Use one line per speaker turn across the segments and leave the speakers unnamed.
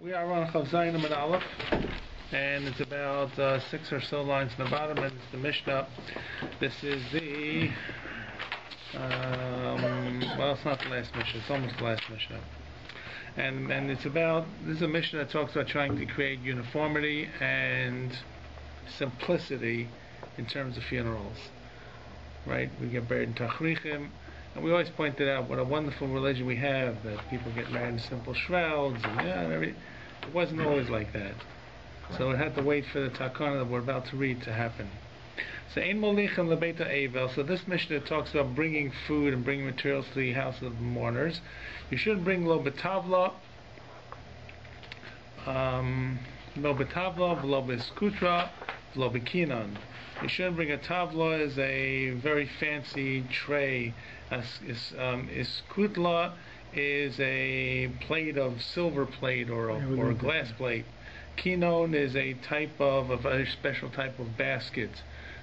We are on Chav Zayin Amud Aleph, and it's about 6 or so lines in the bottom, and it's the Mishnah. This is the, well, it's not the last Mishnah, it's almost the last Mishnah. And it's about, this is a Mishnah that talks about trying to create uniformity and simplicity in terms of funerals. Right? We get buried in Tachrichim, and we always pointed out what a wonderful religion we have, that people get married in simple shrouds, and it wasn't always like that. So it had to wait for the Kattan that we're about to read to happen. So Ein Molichem LeBayt. So this Mishnah talks about bringing food and bringing materials to the house of the mourners. You shouldn't bring lo betavla, lo beskutra, lo bekinan. You shouldn't bring a tavla is a very fancy tray. Iskutla is a plate of silver plate or a glass plate. Kinon is a very special type of basket.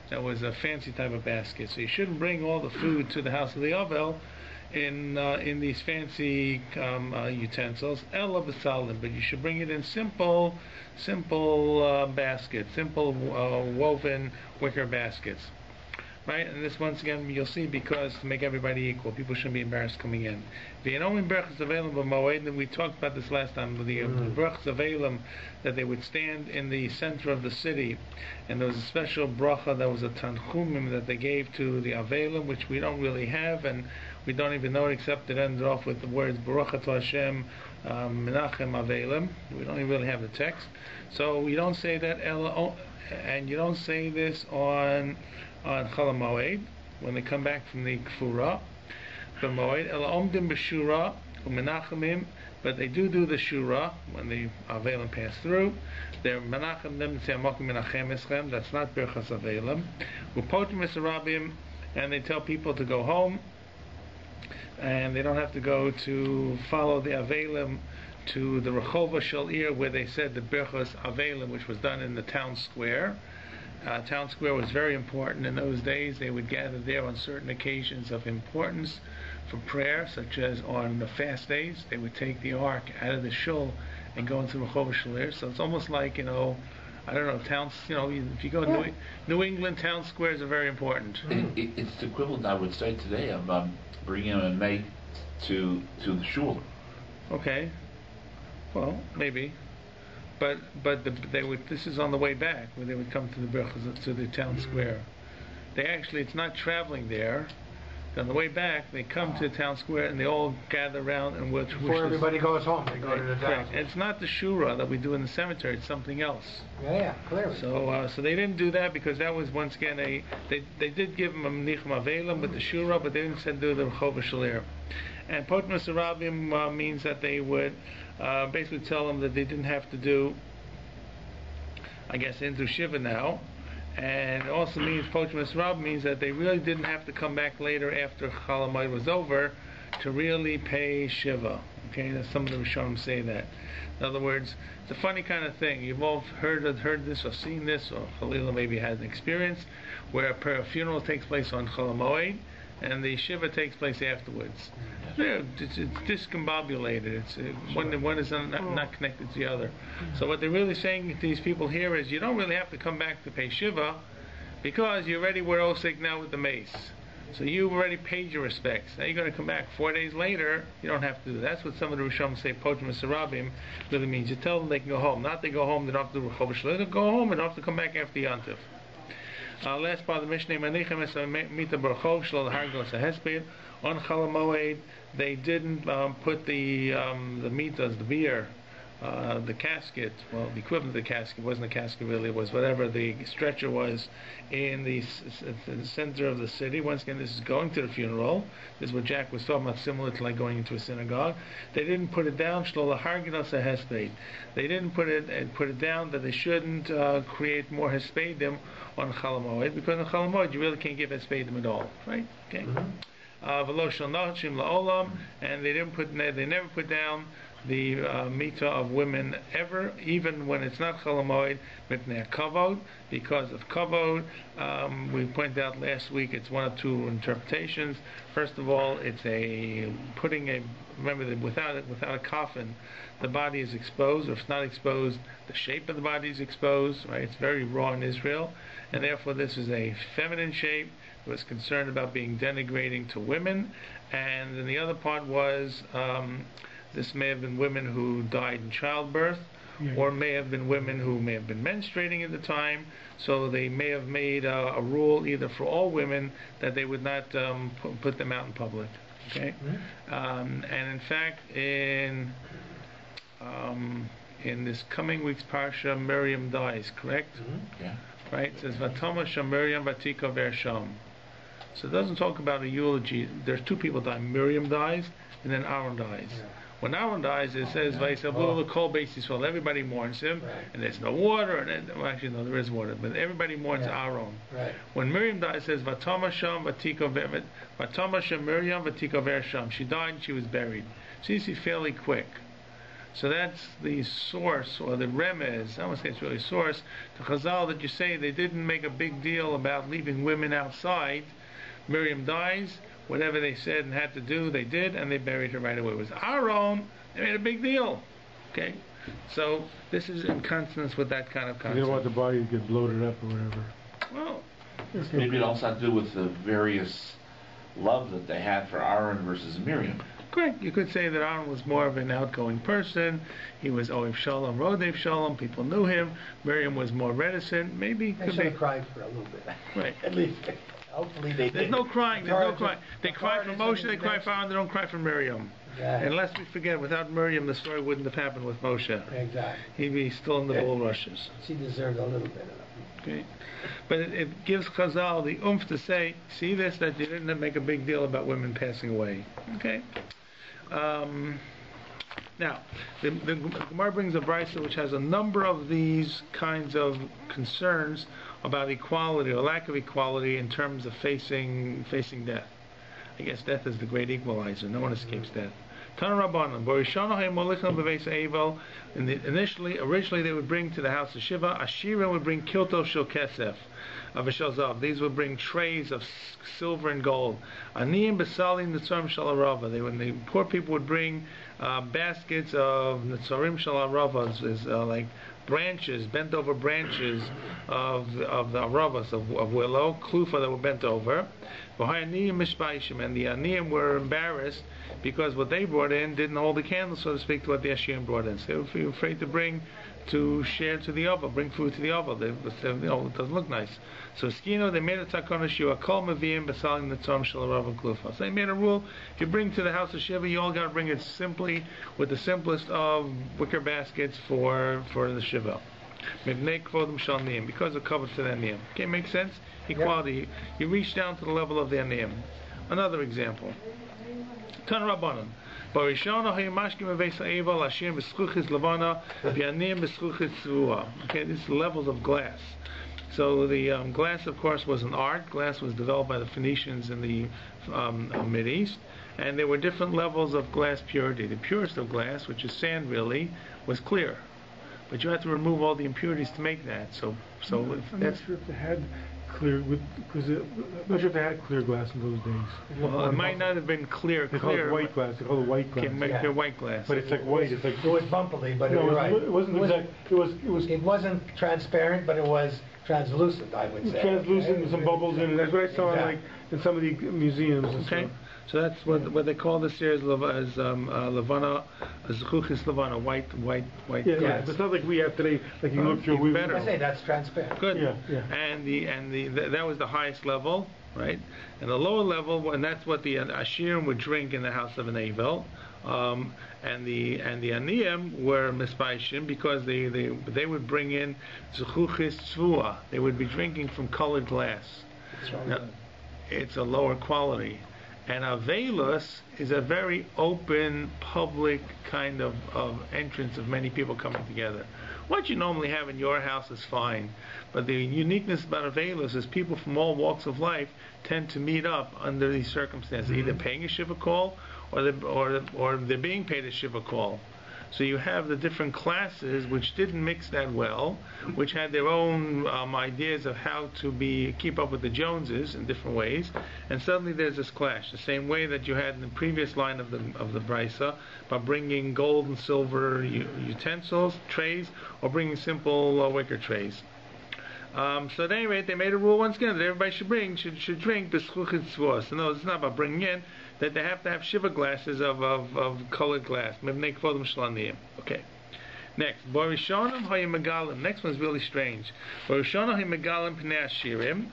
That was a fancy type of basket. So you shouldn't bring all the food to the house of the Avel in these fancy utensils. Ela b'salim, but you should bring it in simple baskets, simple woven wicker baskets. Right, and this once again you'll see, because to make everybody equal, people shouldn't be embarrassed coming in. We talked about this last time. The brachas avelim, that they would stand in the center of the city, and there was a special bracha that was a tanchumim that they gave to the avelim, which we don't really have, and we don't even know it, except it ended off with the words Baruch Atah Hashem Menachem Avelim. We don't even really have the text, so we don't say that. And you don't say this on Chol Moed when they come back from the Kfura. But Moed Ela Omdim B'Shura U'Menachemim, but they do the Shura when the Avelim pass through. They're Menachem Dem Tziamokim Menachem Eschem. That's not Birchas Avelim. U'Potim Esarabim, and they tell people to go home, and they don't have to go to follow the Avelim to the Rechova Shel Ir, where they said the Birchas Avelim, which was done in the town square. Town square was very important in those days. They would gather there on certain occasions of importance for prayer, such as on the fast days. They would take the ark out of the shul and go into Rechova Shel Ir. So it's almost like, I don't know, towns, if you go to New England, town squares are very important.
It's the equivalent, I would say, today of bringing a maid to the shul.
Okay. Well, maybe, but they would. This is on the way back, where they would come to the town square. It's not traveling there. On the way back, they come to the town square and they all gather around and
before everybody goes home, they go to the town.
And it's not the shura that we do in the cemetery; it's something else.
Yeah, clearly.
So they didn't do that, because that was, once again, they did give them a mnichem avelim with the shura, but they didn't do the Rechova Shel Ir. And Potim Esarabim means that they would basically tell them that they didn't have to do, I guess, into Shiva now. And it also means, Potim Esarabim means that they really didn't have to come back later after Chol Moed was over to really pay Shiva. Okay, some of the Rishonim say that. In other words, it's a funny kind of thing. You've all heard this or seen this, or Khalila maybe had an experience, where a funeral takes place on Chol Moed, and the Shiva takes place afterwards. Yeah, it's discombobulated. One is not connected to the other. So what they're really saying to these people here is, you don't really have to come back to pay Shiva, because you already were osik now with the mace. So you've already paid your respects. Now you're going to come back 4 days later. You don't have to do that. That's what some of the Rishonim say. Potim Esarabim really means you tell them they can go home. Not they go home, they don't have to do Rechova Shel Ir. They go home and don't have to come back after Yantiv. Last part of the Mishnah, Manichem es mita barchov shel hargos hesped. On Chol Moed, they didn't put the mitas, the beer, the casket, well, the equivalent of the casket, wasn't a casket really, it was whatever the stretcher was, in the center of the city. Once again, this is going to the funeral. This is what Jack was talking about, similar to like going into a synagogue. They didn't put it down, shlo laharginos hesped. They didn't put it down that they shouldn't create more hespedim on Chol Moed, because on Chol Moed you really can't give hespedim at all, right? Okay. And they never put down mita of women ever, even when it's not Chol Moed, mipnei kavod, because of kavod. We pointed out last week it's one of two interpretations. First of all, it's remember that without a coffin, the body is exposed. Or if it's not exposed, the shape of the body is exposed. Right? It's very raw in Israel, and therefore this is a feminine shape. It was concerned about being denigrating to women, and then the other part was. This may have been women who died in childbirth, or may have been women who may have been menstruating at the time. So they may have made a rule either for all women that they would not put them out in public. Okay, and in fact, in this coming week's parsha, Miriam dies. Correct?
Yeah.
Right. It says Vatama Sham Miriam Vatika Versham. So it doesn't talk about a eulogy. There's two people die. Miriam dies, and then Aaron dies.
Yeah.
When Aaron dies, it says, the coal basis full. Everybody mourns him, and there's no water. And actually, no, there is water, but everybody mourns Aaron.
Right.
When Miriam dies, it says, Vatama Sham Miriam Vatika Versham. She died and she was buried. So you see, fairly quick. So that's the source, or the remez, I won't say it's really source, to Chazal, that you say they didn't make a big deal about leaving women outside. Miriam dies, whatever they said and had to do, they did, and they buried her right away. It was Aaron, they made a big deal. Okay? So this is in consonance with that kind of concept.
They don't want the body to get bloated up or whatever.
Well,
maybe it also had to do with the various love that they had for Aaron versus Miriam.
correct. You could say that Aaron was more of an outgoing person. He was Oev Shalom, Rodev Shalom. People knew him. Miriam was more reticent. Maybe
They
could
should
be.
have cried for a little bit.
Right.
At least, hopefully they did.
There's no crying. There's no crying. They cry for Moshe. They cry for
Aaron.
Aaron. They don't cry for Miriam.
Yeah.
And lest we forget, without Miriam, the story wouldn't have happened with Moshe.
Exactly.
He'd be still in the bulrushes.
She deserved a little bit of it.
Okay, but it gives Chazal the oomph to say, see this, that you didn't make a big deal about women passing away. Okay. Now, the Gemara brings a brisa which has a number of these kinds of concerns about equality or lack of equality in terms of facing death. I guess death is the great equalizer. No one escapes death. Originally they would bring to the house of Shiva. Ashira would bring kilto shel kesef, of Zav. These would bring trays of silver and gold. Aniyim besalim netzarim shel arava. The poor people would bring baskets of netzarim shel arava, is like branches, bent over branches of the aravas of willow, klufa that were bent over. And the aniyim were embarrassed because what they brought in didn't hold the candle, so to speak, to what the Ashiyim brought in. So they were afraid to share to the oven, bring food to the oven. It doesn't look nice. So skino, they made a takana shiva kol maviyim besalim netzom shel arav klufa. So they made a rule: if you bring to the house of Shiva, you all got to bring it simply with the simplest of wicker baskets for the Shiva. Because of cover to the aniyim. Okay, makes sense? Equality. Yep. You reach down to the level of the aniyim. Another example. Tan Rabbanan. Okay, this is levels of glass. So the glass, of course, was an art. Glass was developed by the Phoenicians in the Mideast, and there were different levels of glass purity. The purest of glass, which is sand really, was clear. But you had to remove all the impurities to make that. So
I'm not sure if they had clear, I'm not sure if they had clear glass in those days.
Well, it might not have been clear.
They call it white glass. They call it white glass.
Can make their white glass.
But it's like white. It's like
It was bumpily, but
no,
you're right.
It wasn't exact.
It wasn't transparent, but it was translucent, I would say.
Translucent with some bubbles in it. That's what I saw
Exactly.
like in some of the museums and
Okay.
stuff.
So that's what they call this here as Levana, Zuchuchis Levana, white
Yeah,
Yes.
yeah. It's not like we have today. Like you look through.
even better.
I say that's transparent.
Good.
Yeah.
And that was the highest level, right? And the lower level, and that's what the Ashirim would drink in the house of an Avel. And the Aniyim were mispaishim because they would bring in Zuchuchis Tzvua. They would be drinking from colored glass. Now, it's a lower quality. And Avelus is a very open, public kind of entrance of many people coming together. What you normally have in your house is fine, but the uniqueness about Avelus is people from all walks of life tend to meet up under these circumstances, either paying a shiva call or they're being paid a shiva call. So you have the different classes which didn't mix that well, which had their own ideas of how to keep up with the Joneses in different ways, and suddenly there's this clash. The same way that you had in the previous line of the Brisa, by bringing gold and silver utensils, trays, or bringing simple wicker trays. So at any rate, they made a rule once again that everybody should drink b'schuchit tzvos. So no, it's not about bringing in, that they have to have shiva glasses of colored glass. Okay. Next, Borishonim Hayimagalim. Next one's really strange. Borishonim Hayimagalim Pnei Ashirim.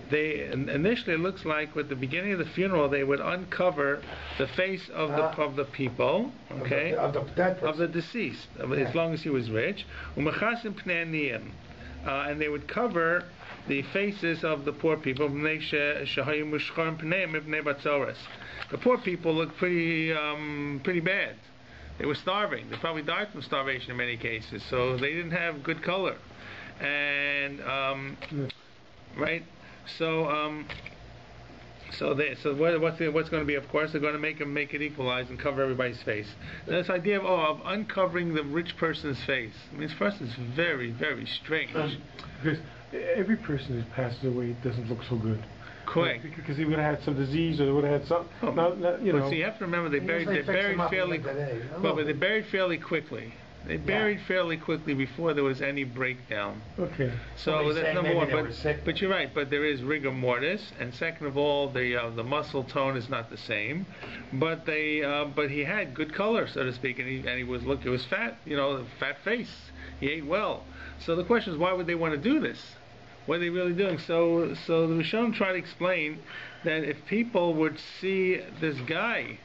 They initially, it looks like at the beginning of the funeral they would uncover the face of the people, okay, of the deceased, as long as he was rich. Umechasim Pnei Aniyim. And they would cover the faces of the poor people. The poor people looked pretty bad. They were starving. They probably died from starvation in many cases, so they didn't have good color. And right, what's going to be? Of course, they're going to make it equalize and cover everybody's face. And this idea of uncovering the rich person's face. I mean, first, it's very, very strange.
Because every person who passes away doesn't look so good.
Correct.
Because he would have had some disease, or they would have had some.
So you have to remember they buried fairly. But they buried fairly quickly. They buried fairly quickly before there was any breakdown.
Okay.
So that's number one. But you're right. But there is rigor mortis, and second of all, the muscle tone is not the same. But but he had good color, so to speak, and he was it was fat. Fat face. He ate well. So the question is, why would they want to do this? What are they really doing? So the Rishonim try to explain that if people would see this guy,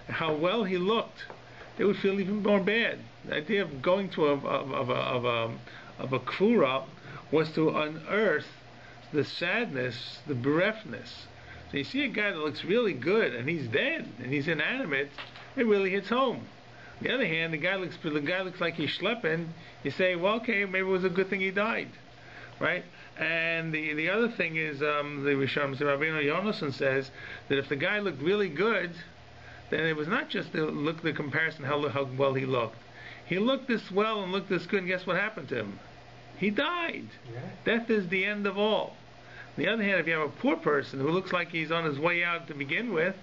how well he looked, they would feel even more bad. The idea of going to a kfura was to unearth the sadness, the bereftness. So you see a guy that looks really good and he's dead and he's inanimate, it really hits home. On the other hand, the guy looks like he's schlepping. You say, well, okay, maybe it was a good thing he died, right? And the other thing is, the Rishonim, Rabbi Yonason says that if the guy looked really good, then it was not just the comparison how well he looked. He looked this well and looked this good, and guess what happened to him? He died. Yeah. Death is the end of all. On the other hand, if you have a poor person who looks like he's on his way out to begin with,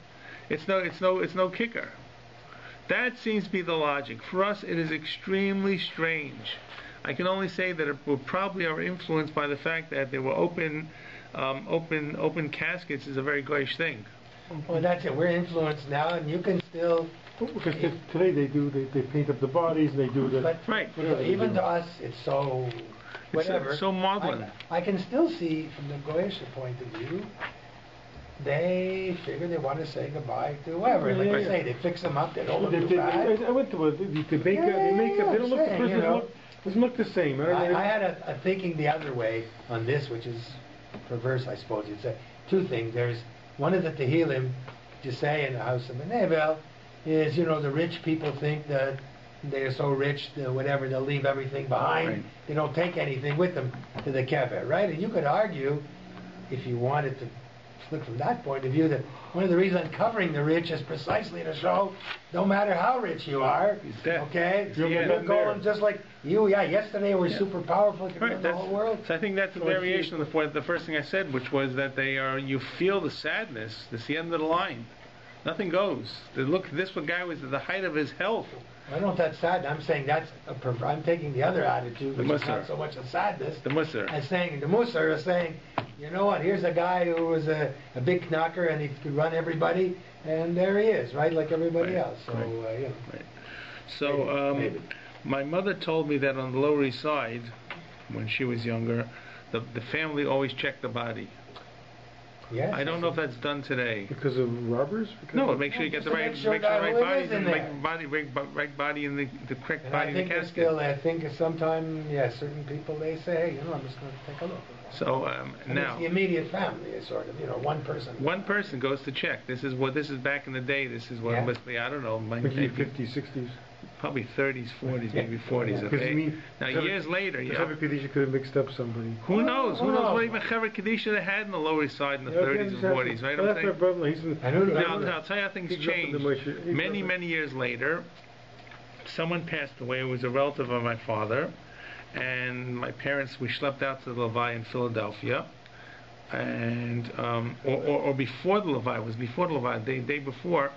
it's no kicker. That seems to be the logic. For us, it is extremely strange. I can only say that it will probably are influenced by the fact that there were open caskets is a very goyish thing.
Well, that's it. We're influenced now, and you can still.
Because today they paint up the bodies and they do the.
But
right.
Even to us, it's so. Whatever.
It's so maudlin.
I can still see from the goyish point of view. They figure they want to say goodbye to whoever. Like you say, they fix them up. They don't look too bad.
I went to the makeup. They don't look. The person doesn't look the same.
I had a thinking the other way on this, which is perverse, I suppose you'd say. Two things. There's one of the Tehillim, you say in the house of Menevel, is the rich people think that they are so rich, whatever, they'll leave everything behind. Right. They don't take anything with them to the kever, right? And you could argue, if you wanted to look from that point of view, that one of the reasons covering the rich is precisely to show no matter how rich you are, okay, you're going just like you. Yesterday we're super powerful, you can the whole world.
So I think that's a variation of the first thing I said, which was that you feel the sadness. That's the end of the line. Nothing goes. This guy was at the height of his health.
I don't know if that's sad. I'm saying I'm taking the other attitude, which is not so much a sadness.
The Musar.
As saying, the Musar is saying, you know what, here's a guy who was a big knocker and he could run everybody, and there he is, right, like everybody else. So,
Right. So, maybe. My mother told me that on the Lower East Side, when she was younger, the family always checked the body.
Yes,
I don't know if that's done today.
Because of robbers?
Make sure you get the right bodies and make right body in the correct body in the casket.
I think sometime, certain people, they say, hey, I'm just going to take a look.
So now
it's the immediate family is sort of, one person.
One person goes to check. This is back in the day. This is what it must be. I don't know.
Maybe 50s, 60s.
Probably 30s, 40s, maybe 40s. Okay. Now years later,
Chaver Kedisha could have mixed up somebody.
Who knows? Who knows what even Chaver Kedisha they had in the Lower East Side in the 30s and 40s, right?
Well, that's my brother.
Now I'll tell you how things changed. Many years later, someone passed away. It was a relative of my father, and my parents, we schlepped out to the Levi in Philadelphia, and or before the Levi, it was before the Levi, the day before.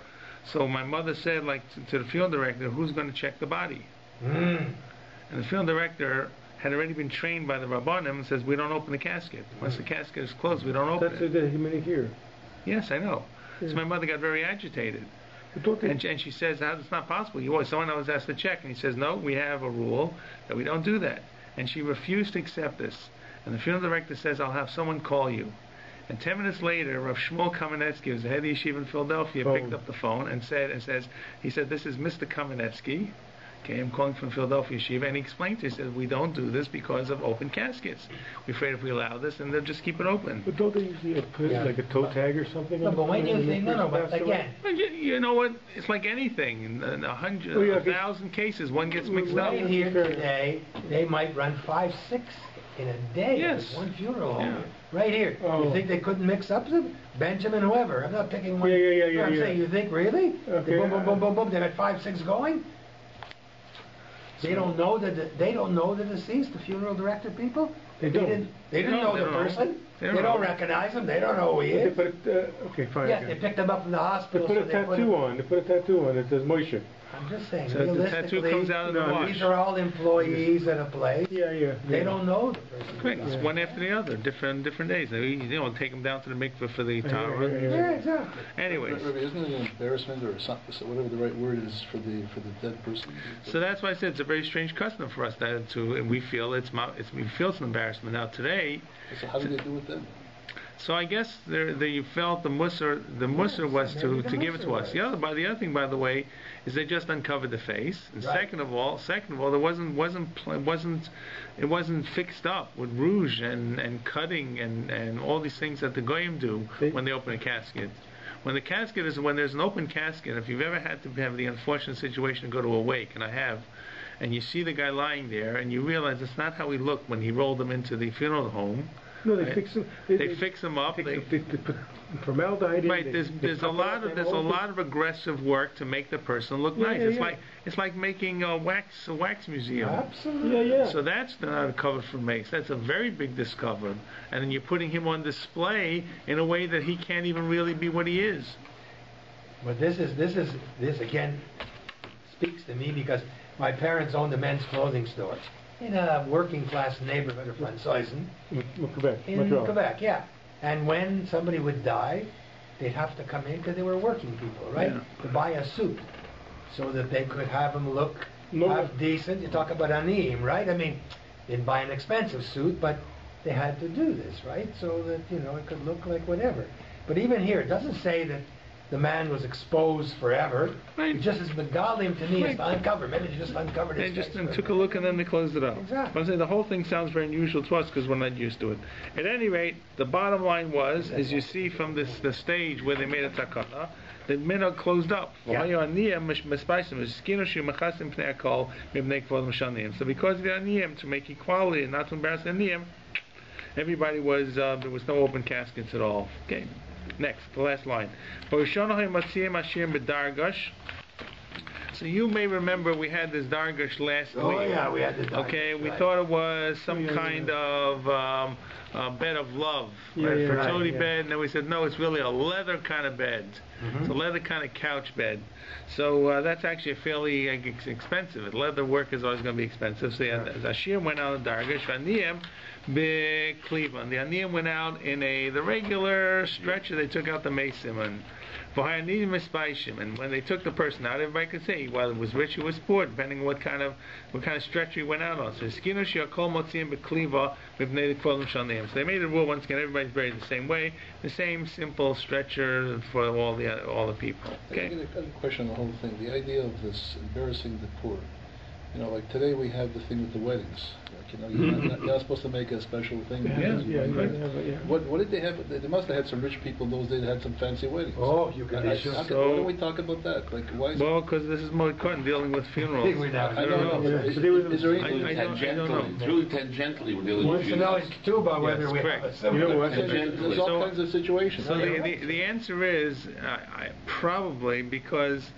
So my mother said, like, to the field director, who's going to check the body? And the field director had already been trained by the Rabbanim and says, we don't open the casket. Once the casket is closed, we don't open it.
That's the here.
Yes, I know.
Yeah.
So my mother got very agitated. And she says, it's not possible. Someone else has to check. And he says, no, we have a rule that we don't do that. And she refused to accept this. And the funeral director says, I'll have someone call you. And 10 minutes later, Rav Shmuel Kamenetsky, who's the head of the yeshiva in Philadelphia, picked up the phone and said, he said, this is Mr. Kamenetsky. Okay, I'm calling from Philadelphia Yeshiva, and he explained to us, he said, we don't do this because of open caskets. We're afraid if we allow this, and they'll just keep it open.
But don't they usually put like a toe tag or something?
No, but when you think, but again.
You know what? It's like anything. In 1,000 cases, one gets mixed up.
Right here today, they might run 5, 6 in a day.
Yes.
One funeral home.
Yeah.
Right here.
Oh.
You think they couldn't mix up them? Benjamin, whoever. I'm not picking one.
Yeah.
I'm saying, you think, really?
Okay.
Boom, boom. They had 5, 6 going? They don't know the deceased, the funeral director people. They didn't know the person. They don't recognize him. They don't know who he is.
Okay, fine.
Yeah, they picked him up from the hospital.
They put a tattoo on. They put a tattoo on that says Moshe.
I'm just saying,
So the
realistically,
tattoo comes out of the wash.
these are all employees at a place.
Yeah.
They don't know the person.
Correct. It's one after the other, different days. Take them down to the mikveh for the Torah.
Yeah, exactly.
Anyways.
Rabbi, isn't it an embarrassment or something, whatever the right word is for the dead person?
So that's why I said it's a very strange custom for us and we feel it's an embarrassment. Now today.
So how do they do it then?
So I guess you felt the musar was to give it to us. The other thing, by the way, is they just uncovered the face. And
right.
second of all, it wasn't fixed up with rouge and cutting and all these things that the goyim do when they open a casket. When there's an open casket, if you've ever had to have the unfortunate situation to go to a wake, and I have, and you see the guy lying there, and you realize it's not how he looked when he rolled him into the funeral home.
No, they fix him.
They fix him up.
They put formaldehyde in.
Right. There's a lot of aggressive work to make the person look nice. It's like making a wax museum.
Absolutely.
Yeah.
So that's not uncovered from mace. That's a very big discovery. And then you're putting him on display in a way that he can't even really be what he is.
But this again speaks to me because my parents owned a men's clothing store in a working class neighborhood of Francoisen. Quebec, yeah. And when somebody would die, they'd have to come in because they were working people, right?
Yeah.
To buy a suit so that they could have him look half decent. You talk about aniyim, right? I mean, they'd buy an expensive suit, but they had to do this, right? So that, it could look like whatever. But even here, it doesn't say that the man was exposed forever.
Right.
It just is megalim to me. It's uncovered. Maybe they just uncovered his
They just
face.
took a look and then they closed it up.
Exactly.
But I'm saying the whole thing sounds very unusual to us because we're not used to it. At any rate, the bottom line was, as you see from the stage where they made a takana, the minhag closed up.
Yeah.
So because of the aniyim, to make equality and not to embarrass the aniyim, everybody was there was no open caskets at all. Okay. Next, the last line. So you may remember we had this dargash last week.
Oh yeah, we had the dargash.
Okay, we thought it was some kind of bed of love, fertility bed, and then we said no, it's really a leather kind of bed.
Mm-hmm.
It's a leather kind of couch bed. So that's actually fairly expensive. Leather work is always going to be expensive. So Ashir went out in dargash. Aniyim Cleveland. The aniyim went out in the regular stretcher. They took out the mesim and when they took the person out, everybody could say whether it was rich or was poor, depending on what kind of stretcher he went out on. So they made a rule once again. Everybody's buried the same way, the same simple stretcher for all the people. Okay.
I got a question on the whole thing. The idea of this embarrassing the poor. Like today we have the thing with the weddings. You're not supposed to make a special thing. What did they have? They must have had some rich people in those days that had some fancy weddings.
Oh, you can.
Why don't we talk about that? Like, why?
Well, because this is Moed Kattan dealing with funerals.
I don't know. Is there any?
It's really tangentially we're dealing with funerals.
It's too about whether we have a similar.
There's all kinds of situations.
So the answer is probably because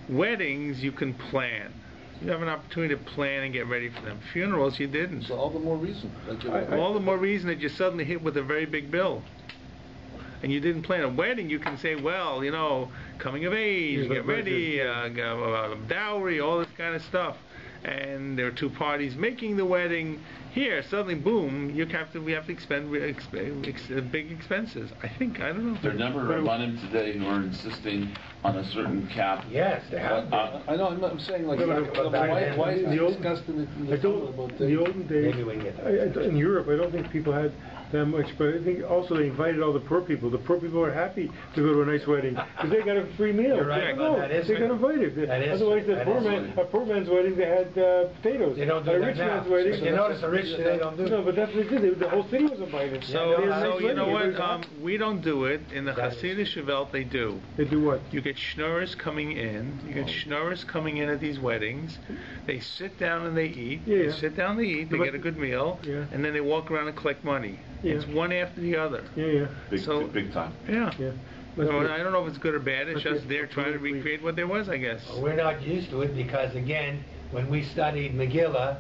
weddings you can plan. You have an opportunity to plan and get ready for them. Funerals, you didn't.
So all the more reason.
All the more reason that you suddenly hit with a very big bill. And you didn't plan a wedding, you can say, well, coming of age, get ready, dowry, all this kind of stuff. And there are two parties making the wedding. Here, suddenly, boom, we have to expend big expenses. I don't know.
There are a number of Rabbanim today who are insisting on a certain cap.
Yes, they have.
I know. I'm saying why is it discussed in the Talmud about
the olden days? In Europe, I don't think people had that much, but I think also they invited all the poor people. The poor people are happy to go to a nice wedding because they got a free meal.
You're right.
They got invited. Otherwise, a poor man's wedding, they had potatoes.
They don't do
a
that
rich
now.
man's wedding,
You notice the rich they don't do.
No, but that's what they did. The whole city was invited.
So you know what? We don't do it. In the Hasidic Welt, they do.
They do what?
You get schnorrers coming in. You get schnorrers coming in at these weddings. They sit down and they eat. They sit down, they eat. They get a good meal, and then they walk around and collect money. It's one after the other.
Big time.
Yeah. So I don't know if it's good or bad. It's just they're trying to recreate what there was, I guess.
Well, we're not used to it because, again, when we studied Megillah,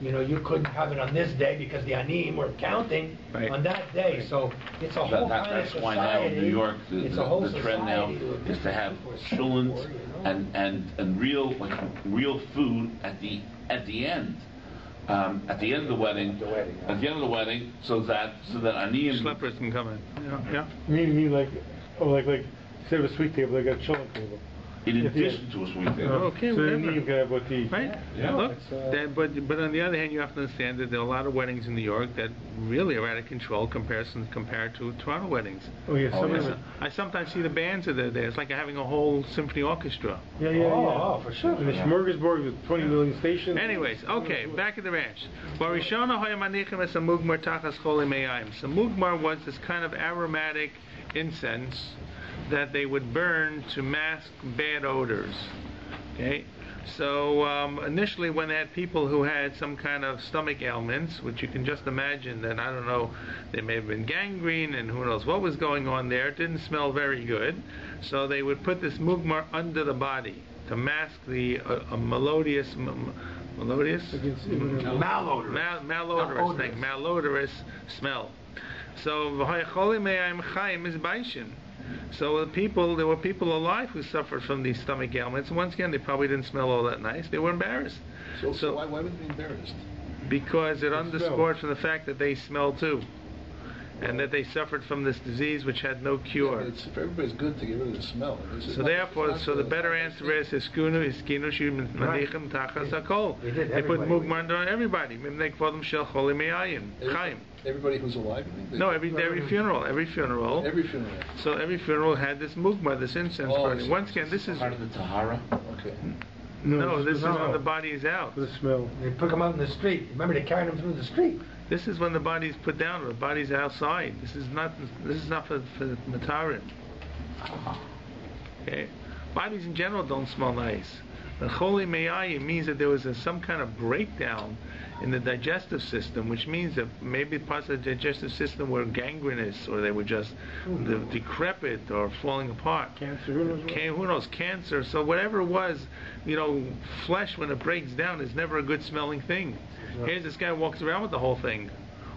you couldn't have it on this day because the Anim were counting on that day. So it's a whole kind of society.
That's why now in New York, the trend now is to have shulans and real food at the end. At the end of the wedding, so that Aniyim
schleppers can come in. Yeah.
You mean like instead of a sweet table, they got a children's table.
In addition to a sweet table.
Okay,
so
whatever.
Aniyim can have what to eat.
Right.
Yeah.
Look, but on the other hand, you have to understand that there are a lot of weddings in New York that really are out of control compared to Toronto weddings.
Oh yes.
I sometimes see the bands that are there. It's like having a whole symphony orchestra.
Oh, for sure.
And the smorgasbord with 20 million stations.
Anyways, okay, back at the ranch. Samugmar was this kind of aromatic incense that they would burn to mask bad odors. Okay, so initially when they had people who had some kind of stomach ailments, which you can just imagine that, I don't know, they may have been gangrene and who knows what was going on there, it didn't smell very good, so they would put this mugmar under the body to mask the malodorous smell. So so there were people alive who suffered from these stomach ailments. Once again, they probably didn't smell all that nice. They were embarrassed.
So why would they be embarrassed?
Because it underscored from the fact that they smell too, and that they suffered from this disease which had no cure.
Yeah, for everybody's good to get rid of the smell.
So the better answer is hiskunu manichem tachas hakol. They put mugmar on everybody. They call them shel choli me'ayin chaim.
Everybody who's alive?
No, every funeral.
Every funeral.
So every funeral had this mugmar, this incense burning. Once again, this is
part of the tahara.
Okay.
No, this is when the body is out.
The smell.
They put them out in the street. Remember, they carried them through the street.
This is when the body's put down, or the body's outside. This is not for the matarim. Okay, bodies in general don't smell nice. The choli me'ayim means that there was some kind of breakdown in the digestive system, which means that maybe parts of the digestive system were gangrenous, or they were just decrepit or falling apart.
Cancer, who knows?
Cancer. So whatever it was, flesh when it breaks down is never a good smelling thing. Here's this guy walks around with the whole thing,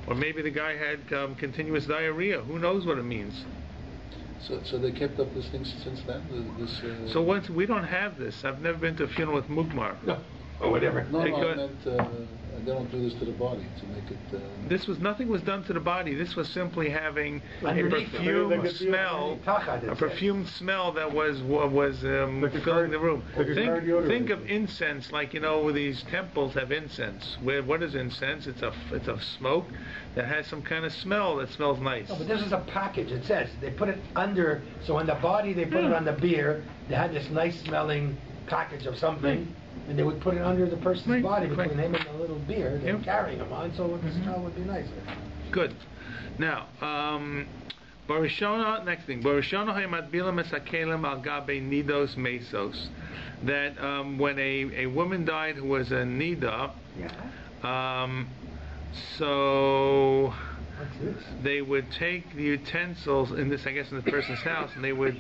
or maybe the guy had continuous diarrhea. Who knows what it means?
So they kept up this thing since then.
So once we don't have this. I've never been to a funeral with mugmar.
No, or whatever.
No, I meant they don't do this to the body to make it.
Nothing was done to the body. This was simply having a perfumed smell that was filling the room. Think of incense, like these temples have incense. What is incense? It's a smoke that has some kind of smell that smells nice.
No, but this is a package. It says they put it under. So on the body they put it on the beer. They had this nice smelling package of something. And they would put it under the person's body between him and the little beer they're carrying him on, so the smell would be nicer.
Good. Now, Barishona, next thing. Barishona haymadbila mesakelim al gabe nidos mesos. That when a woman died who was a nida, so they would take the utensils in this, I guess, in the person's house, and they would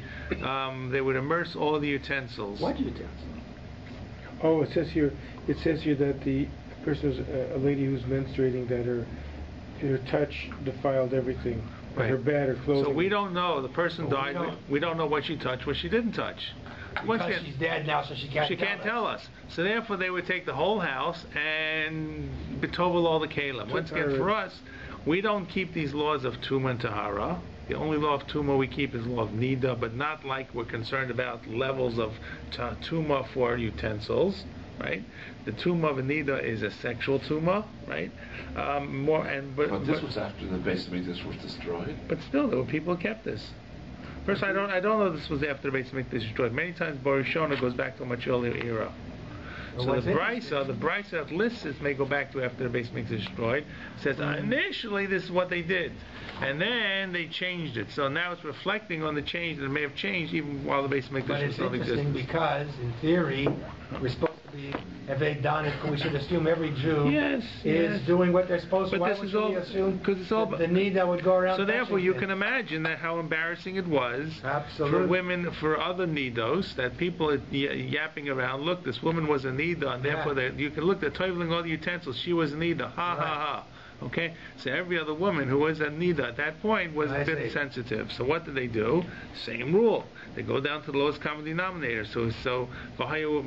immerse all the utensils.
What utensils?
Oh, it says here that the person is a lady who's menstruating, that her touch defiled everything.
Right.
Her bed, her clothing.
So we don't know. The person died. We don't know what she touched, what she didn't touch.
Because she's dead now, so she can't
tell us. So therefore, they would take the whole house and betovel all the kalim. Once again, for us, we don't keep these laws of Tuma and Tahara. The only law of Tuma we keep is the law of Nida, but not like we're concerned about levels of Tuma for utensils, right? The Tuma of Nida is a sexual Tuma, right? But
this was after the Beis Hamikdash was destroyed.
But still, there were people who kept this. First, I don't know this was after the Beis Hamikdash was destroyed. Many times, Borishona goes back to a much earlier era. So the Brisa that lists this may go back to after the Beis Hamikdash was destroyed. It says initially this is what they did, and then they changed it. So now it's reflecting on the change that may have changed even while the Beis Hamikdash was still existing.
But it's interesting because, in theory, we're supposed to be we should assume every Jew is doing what they're supposed to.
But this is all because it's all
the need that would go around.
So therefore, you can imagine that how embarrassing it was for women, for other nidos, that people are yapping around. Look, this woman was a nida, and therefore you can look. They're toiling all the utensils. She was a nida. Ha ha ha. Okay, so every other woman who was a nida at that point was a bit sensitive. So what did they do? Same rule. They go down to the lowest common denominator. So v'hayu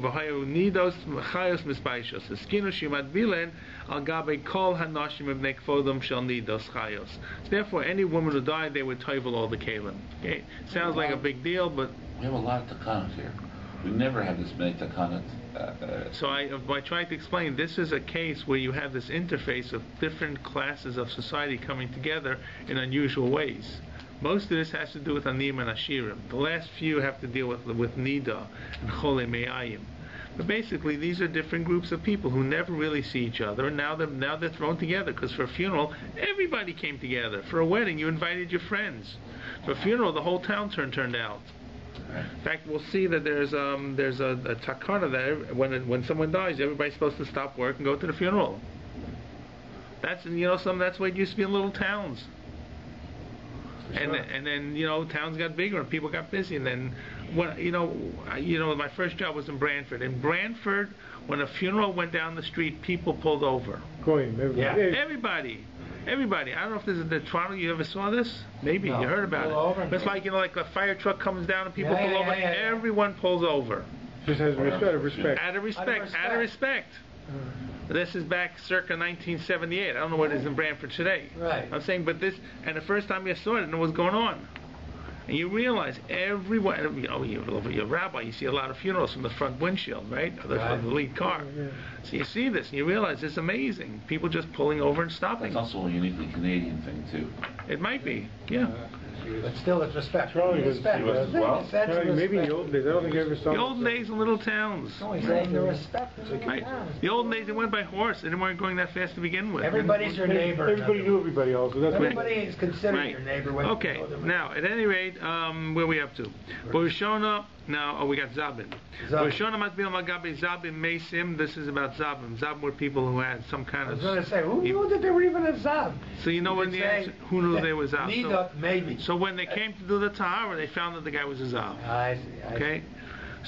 nidos chayos mispaishos. Eskinu shimat bilen al gabe kol hanashim ibnei kvodom shel nidos chayos. Therefore, any woman who died, they would toivel all the kalim. Okay, sounds like a big deal, but
we have a lot of takanot here. We never have this many takanot.
So I tried to explain, this is a case where you have this interface of different classes of society coming together in unusual ways. Most of this has to do with Anim and Ashirim. The last few have to deal with Nida and Chole Me'ayim. But basically, these are different groups of people who never really see each other, and now they're thrown together, because for a funeral, everybody came together. For a wedding, you invited your friends. For a funeral, the whole town turned out. In fact, we'll see that there's a takana that when someone dies, everybody's supposed to stop work and go to the funeral. That's that's what it used to be in little towns. And then towns got bigger and people got busy, and then my first job was in Brantford. In Brantford, when a funeral went down the street, people pulled over. Everybody. I don't know if this is the Toronto. You ever saw this? Maybe you heard about it. But it's like like a fire truck comes down and people pull over. Everyone pulls over.
Just out of respect.
Out of respect. This is back circa 1978. I don't know what it is in Brantford today.
Right.
I'm saying, but this, and the first time you saw it, and what was going on. And you realize everyone, you're a rabbi, you see a lot of funerals from the front windshield, right? From the lead car. So you see this, and you realize it's amazing. People just pulling over and stopping.
That's also a uniquely Canadian thing, too.
It might be, yeah.
But still, it's respect.
Maybe in the old days. I don't think I ever saw
the olden days in little towns.
No, he's saying the respect.
Right. The olden days, they went by horse. They weren't going that fast to begin with.
Everybody's your neighbor.
Everybody knew everybody also. That's
everybody is considered your neighbor.
Okay. Now, at any rate, where are we up to? Borishona. Now, we got Zabin. Borishona matbil magabe Zabin mesim. This is about Zabin. Zabin were people who had some kind of.
I was going to say, who knew that they were even a Zab?
So you know when the answer, who knew they were Zab?
Maybe.
So when they came to do the Tahara, they found that the guy was a Zav.
I see.
Okay?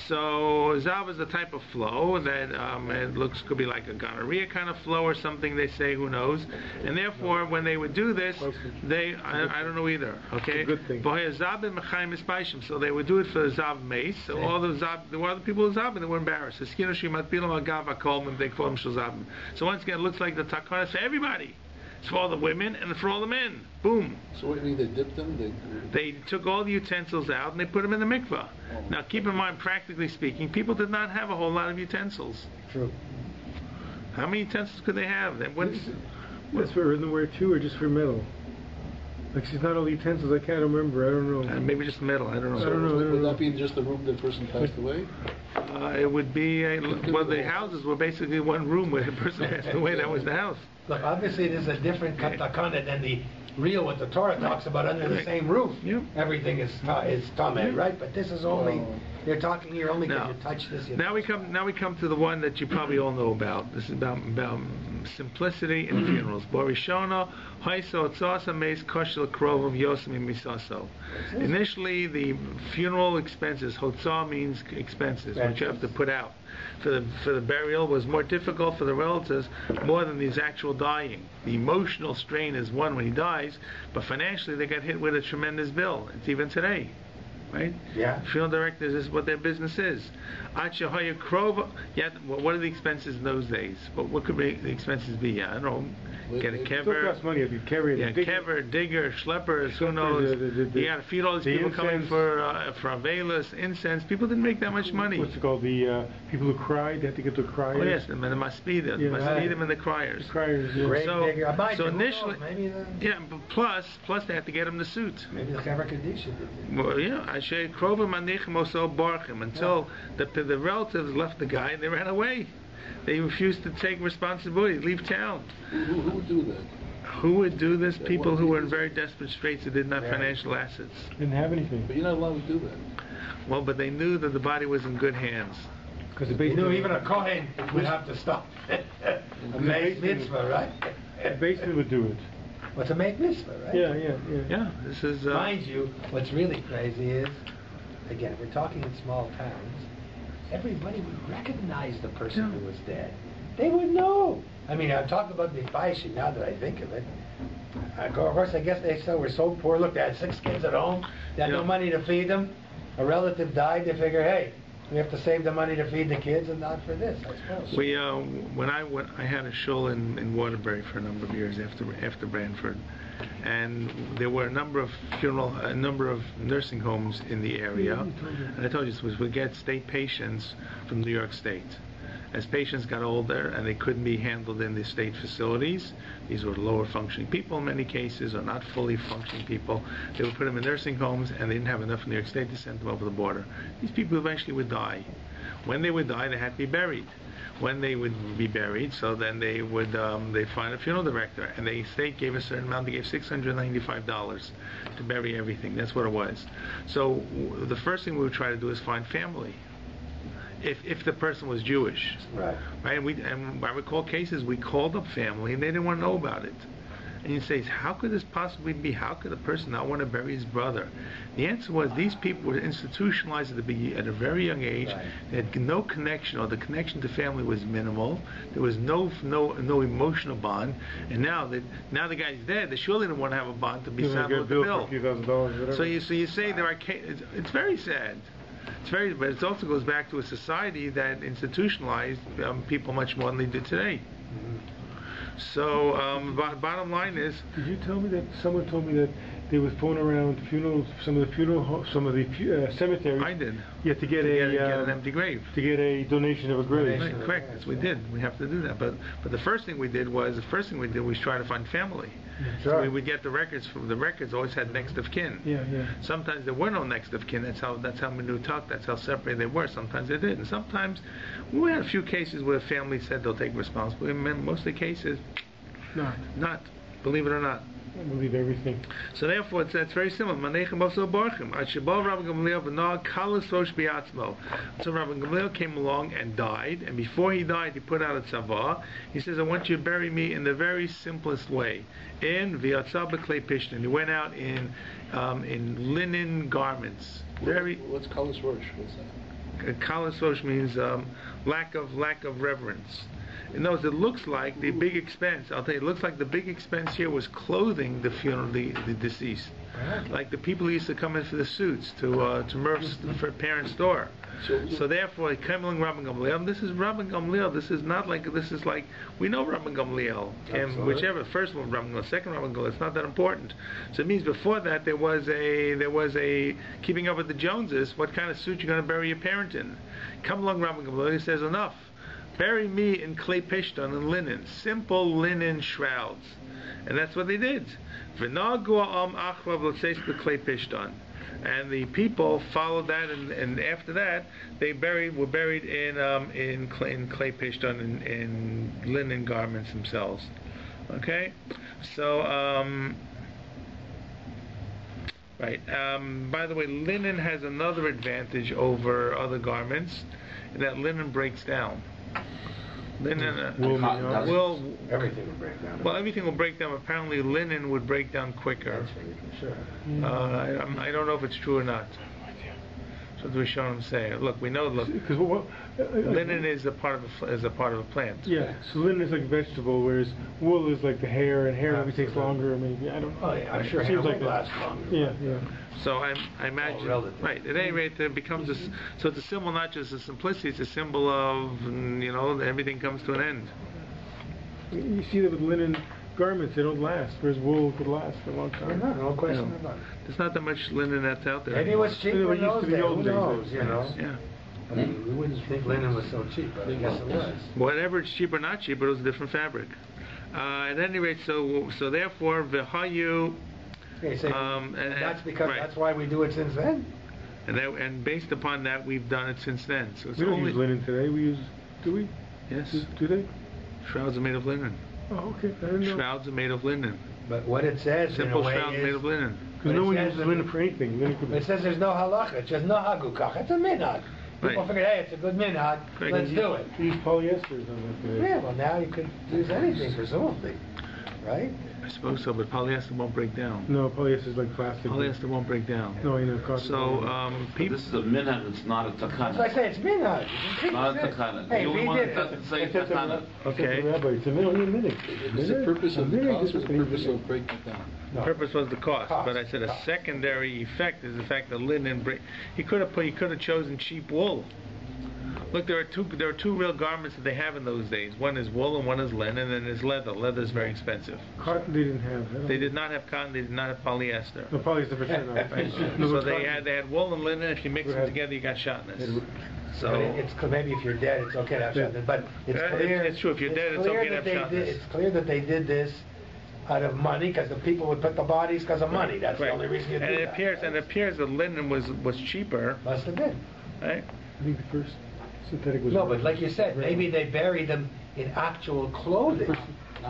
So Zav is a type of flow that it could be like a gonorrhea kind of flow or something, they say, who knows. And therefore, when they would do this, I don't know either. Okay? So they would do it for the Zav mace. So all the Zav, there were other people who Zav and they were embarrassed. So once again, it looks like the takana for everybody. It's for all the women and for all the men. Boom.
So what do you mean, they dipped them?
They took all the utensils out and they put them in the mikvah. Now keep in mind, practically speaking, people did not have a whole lot of utensils.
True.
How many utensils could they have?
That's for earthenware too, or just for metal? Like, it's not all utensils, I can't remember, I don't know.
Maybe just metal, I don't know.
So would that be just the room the person passed away?
It would be, the houses were basically one room where the person passed away, that was the house.
Look, obviously there's a different katakana than the real what the Torah talks about under the same roof.
Yep.
Everything is tameh, right? But this is only, they're talking here only because you touch this.
Now we come to the one that you probably all know about. This is about simplicity in funerals. Borishona, Haiso, Tzasa, Meis, Koshel, Krovim, Yosem, Misaso. Initially, the funeral expenses, Hotzah means expenses, which you have to put out. For the burial was more difficult for the relatives more than his actual dying. The emotional strain is one when he dies, but financially they got hit with a tremendous bill. It's even today. Right?
Yeah.
Funeral directors, this is what their business is. What are the expenses in those days? What could the expenses be? I don't know. Get a kever. Kever, digger, schleppers, who knows? You got to feed all these people coming for avelas, incense. People didn't make that much money.
What's it called? The people who cried, they had to get the criers.
Oh yes, the maspidim and the criers.
The criers, yeah.
So initially, plus they had to get them the suit.
Maybe the kever kadisha did.
Well, yeah, until the relatives left the guy and they ran away. They refused to take responsibility, leave town.
Who would do that?
Who would do this? People who were in very desperate straits who didn't have financial assets.
Didn't have anything.
But you're not allowed to do that.
Well, but they knew that the body was in good hands.
Because they knew even a Kohen would have to stop. A mitzvah, right?
The basement would do it.
Well, to make mitzvah, right?
Yeah, this is...
Mind you, what's really crazy is, again, we're talking in small towns, everybody would recognize the person who was dead. They would know. I mean, I'm talking about the Baishi now that I think of it. Of course, I guess they were so poor. Look, they had 6 kids at home. They had no money to feed them. A relative died. They figure, hey, we have to save the money to feed the kids and not for this, I suppose.
When I had a shul in Waterbury for a number of years after Branford, and there were a number of nursing homes in the area. And I told you this, we get state patients from New York State. As patients got older and they couldn't be handled in the state facilities, these were lower functioning people in many cases, or not fully functioning people, they would put them in nursing homes, and they didn't have enough in New York State to send them over the border. These people eventually would die. When they would die, they had to be buried. When they would be buried, so then they would they'd find a funeral director, and the state gave a certain amount. They gave $695 to bury everything. That's what it was. So the first thing we would try to do is find family. If the person was Jewish, right? And I recall cases we called up family and they didn't want to know about it. And you say, how could this possibly be? How could a person not want to bury his brother? The answer was these people were institutionalized at a very young age. Right. They had no connection, or the connection to family was minimal. There was no emotional bond. And now the guy's dead, they surely don't want to have a bond to be saddled with the bill. So you say there are cases. It's very sad. But it also goes back to a society that institutionalized people much more than they do today. Mm-hmm. So, bottom line is...
Did you tell me that someone told me that they would phone around funerals, some of the cemeteries?
I did.
Yeah, to get
an empty grave.
To get a donation of a grave.
Right, correct. That's what we did. We have to do that. But the first thing we did was try to find family. Sure. So we would get the records. The records always had next of kin.
Yeah.
Sometimes there were no next of kin. That's how Menutak. That's how separated they were. Sometimes they did, and sometimes we had a few cases where family said they'll take responsibility. Most of the cases, not. Believe it or not.
I believe everything.
So therefore, it's very similar. So Rabbi Gamliel came along and died, and before he died, he put out a tzavah. He says, I want you to bury me in the very simplest way. In v'yatzah b'klei pishtin. He went out in linen garments.
What's kalas rosh? What's that?
Kalas rosh means lack of reverence. In other words, it looks like the big expense. I'll tell you, it looks like the big expense here was clothing the the deceased. Like the people who used to come in for the suits to Murph's for parents' store. So therefore, coming along Rabbi Gamliel. This is Rabbi Gamliel. This is like we know Rabbi Gamliel. And whichever first one Rabbi Gamliel, second Rabbi Gamliel, it's not that important. So it means before that there was a keeping up with the Joneses. What kind of suit you're going to bury your parent in? Come along Rabbi Gamliel. He says enough. Bury me in klei pishton, in linen, simple linen shrouds, and that's what they did. And the people followed that, and after that, they were buried in klei pishton, in linen garments themselves. Okay, so right. By the way, linen has another advantage over other garments, and that linen breaks down. Linen,
wool,
everything would break down.
well, everything will break down. Apparently, linen would break down quicker.
That's for sure.
I don't know if it's true or not. So the Rishonim say, look, we know, linen is a part of a plant.
Yeah, so linen is like a vegetable, whereas wool is like the hair, and hair maybe takes longer, maybe, I don't know.
Oh yeah, I'm sure hair will last longer.
Yeah.
So I imagine, right, at any rate, it becomes so it's a symbol, not just of simplicity, it's a symbol of, everything comes to an end.
You see that with linen garments, they don't last, whereas wool could last for a long time.
No question about it.
There's not that much linen that's out there.
Maybe it was cheaper in those days, who knows,
Yeah.
I mean, we wouldn't think linen was so cheap, but I guess it was.
Whatever it's cheap or not cheap, it was a different fabric. At any rate, so therefore, v'hayu.
Okay, so
and
that's because
right.
that's why we do it since then.
And based upon that, we've done it since then. So it's
we don't use linen today. Do we?
Yes.
Do they?
Shrouds are made of linen.
Oh, okay. I didn't know.
Shrouds are made of linen.
But what it says
Simple
in a way
shrouds
is,
made of linen.
Because no one uses linen for anything.
It says there's no halacha. It's just no hagukach. It's a minhag. People figure, hey, it's a good minhag. Let's do it.
You use polyesters on that today.
Yeah, well now you could use anything presumably, right?
I suppose so, but polyester won't break down.
No, polyester is like plastic.
Polyester won't break down.
No, you know, cotton.
So, people.
This is a minhag, it's not a takana.
So I say it's minhag.
Not a takana.
Hey,
The only
we
one
did
that
it.
doesn't say takana.
Okay.
It's a minhag.
Is the purpose of the cost or the purpose of breaking it down?
The purpose was the cost, but I said a secondary effect is the fact that linen. He could have chosen cheap wool. Look, there are two real garments that they have in those days. One is wool and one is linen, and there's leather. Leather is very expensive.
Cotton they didn't have.
They did not have cotton. They did not have polyester.
No, polyester for sure.
Right. So they had wool and linen. If you mix them together, you got shotness. So
it's maybe if you're dead, it's okay to have shotness. But it's clear.
It's true. If you're dead, it's okay to have shotness.
It's clear that they did this out of money, because the people would put the bodies because of money. That's the only reason you do that.
And it appears that linen was cheaper.
Must have been.
Right.
I think the first synthetic was.
No, but like you said, maybe they buried them in actual clothing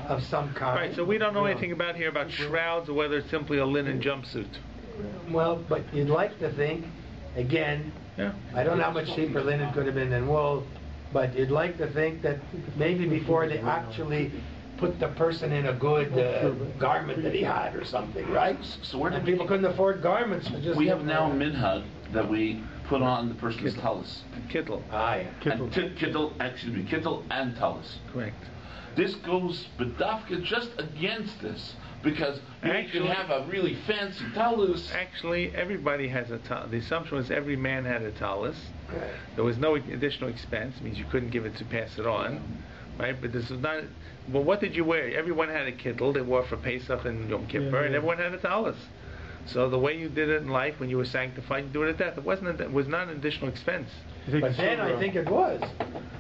of some kind.
Right. So we don't know anything about shrouds or whether it's simply a linen jumpsuit.
Well, but you'd like to think, again, I don't know how much cheaper linen could have been than wool, but you'd like to think that maybe before they actually put the person in a good garment that he had or something, right?
So where did
people couldn't afford garments?
We have now a minhag that we put on the person's tallis.
Kittel.
Ah, yeah.
Kittel and tallis.
Correct.
This goes bedafka just against this, because you can have a really fancy tallis.
Actually, everybody has a tallis. The assumption was every man had a tallis. There was no additional expense. It means you couldn't give it to pass it on. Right? But this is not. Well, what did you wear? Everyone had a kittel. They wore for Pesach and Yom Kippur, and everyone had a tallis. So the way you did it in life when you were sanctified, you do it at death. It was not an additional expense.
But then I think it was.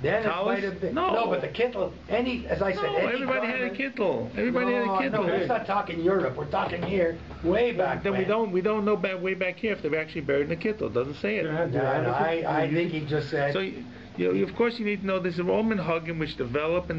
Then it might have been. No, but the kittel, as I said,
everybody had a kittel. Everybody had a kittel.
No, let's not talk in Europe. We're talking here, way back.
Then we don't know way back here if they were actually buried in a kittel. It doesn't say it.
I think he just said.
So of course you need to know there's a Roman hugging which develop.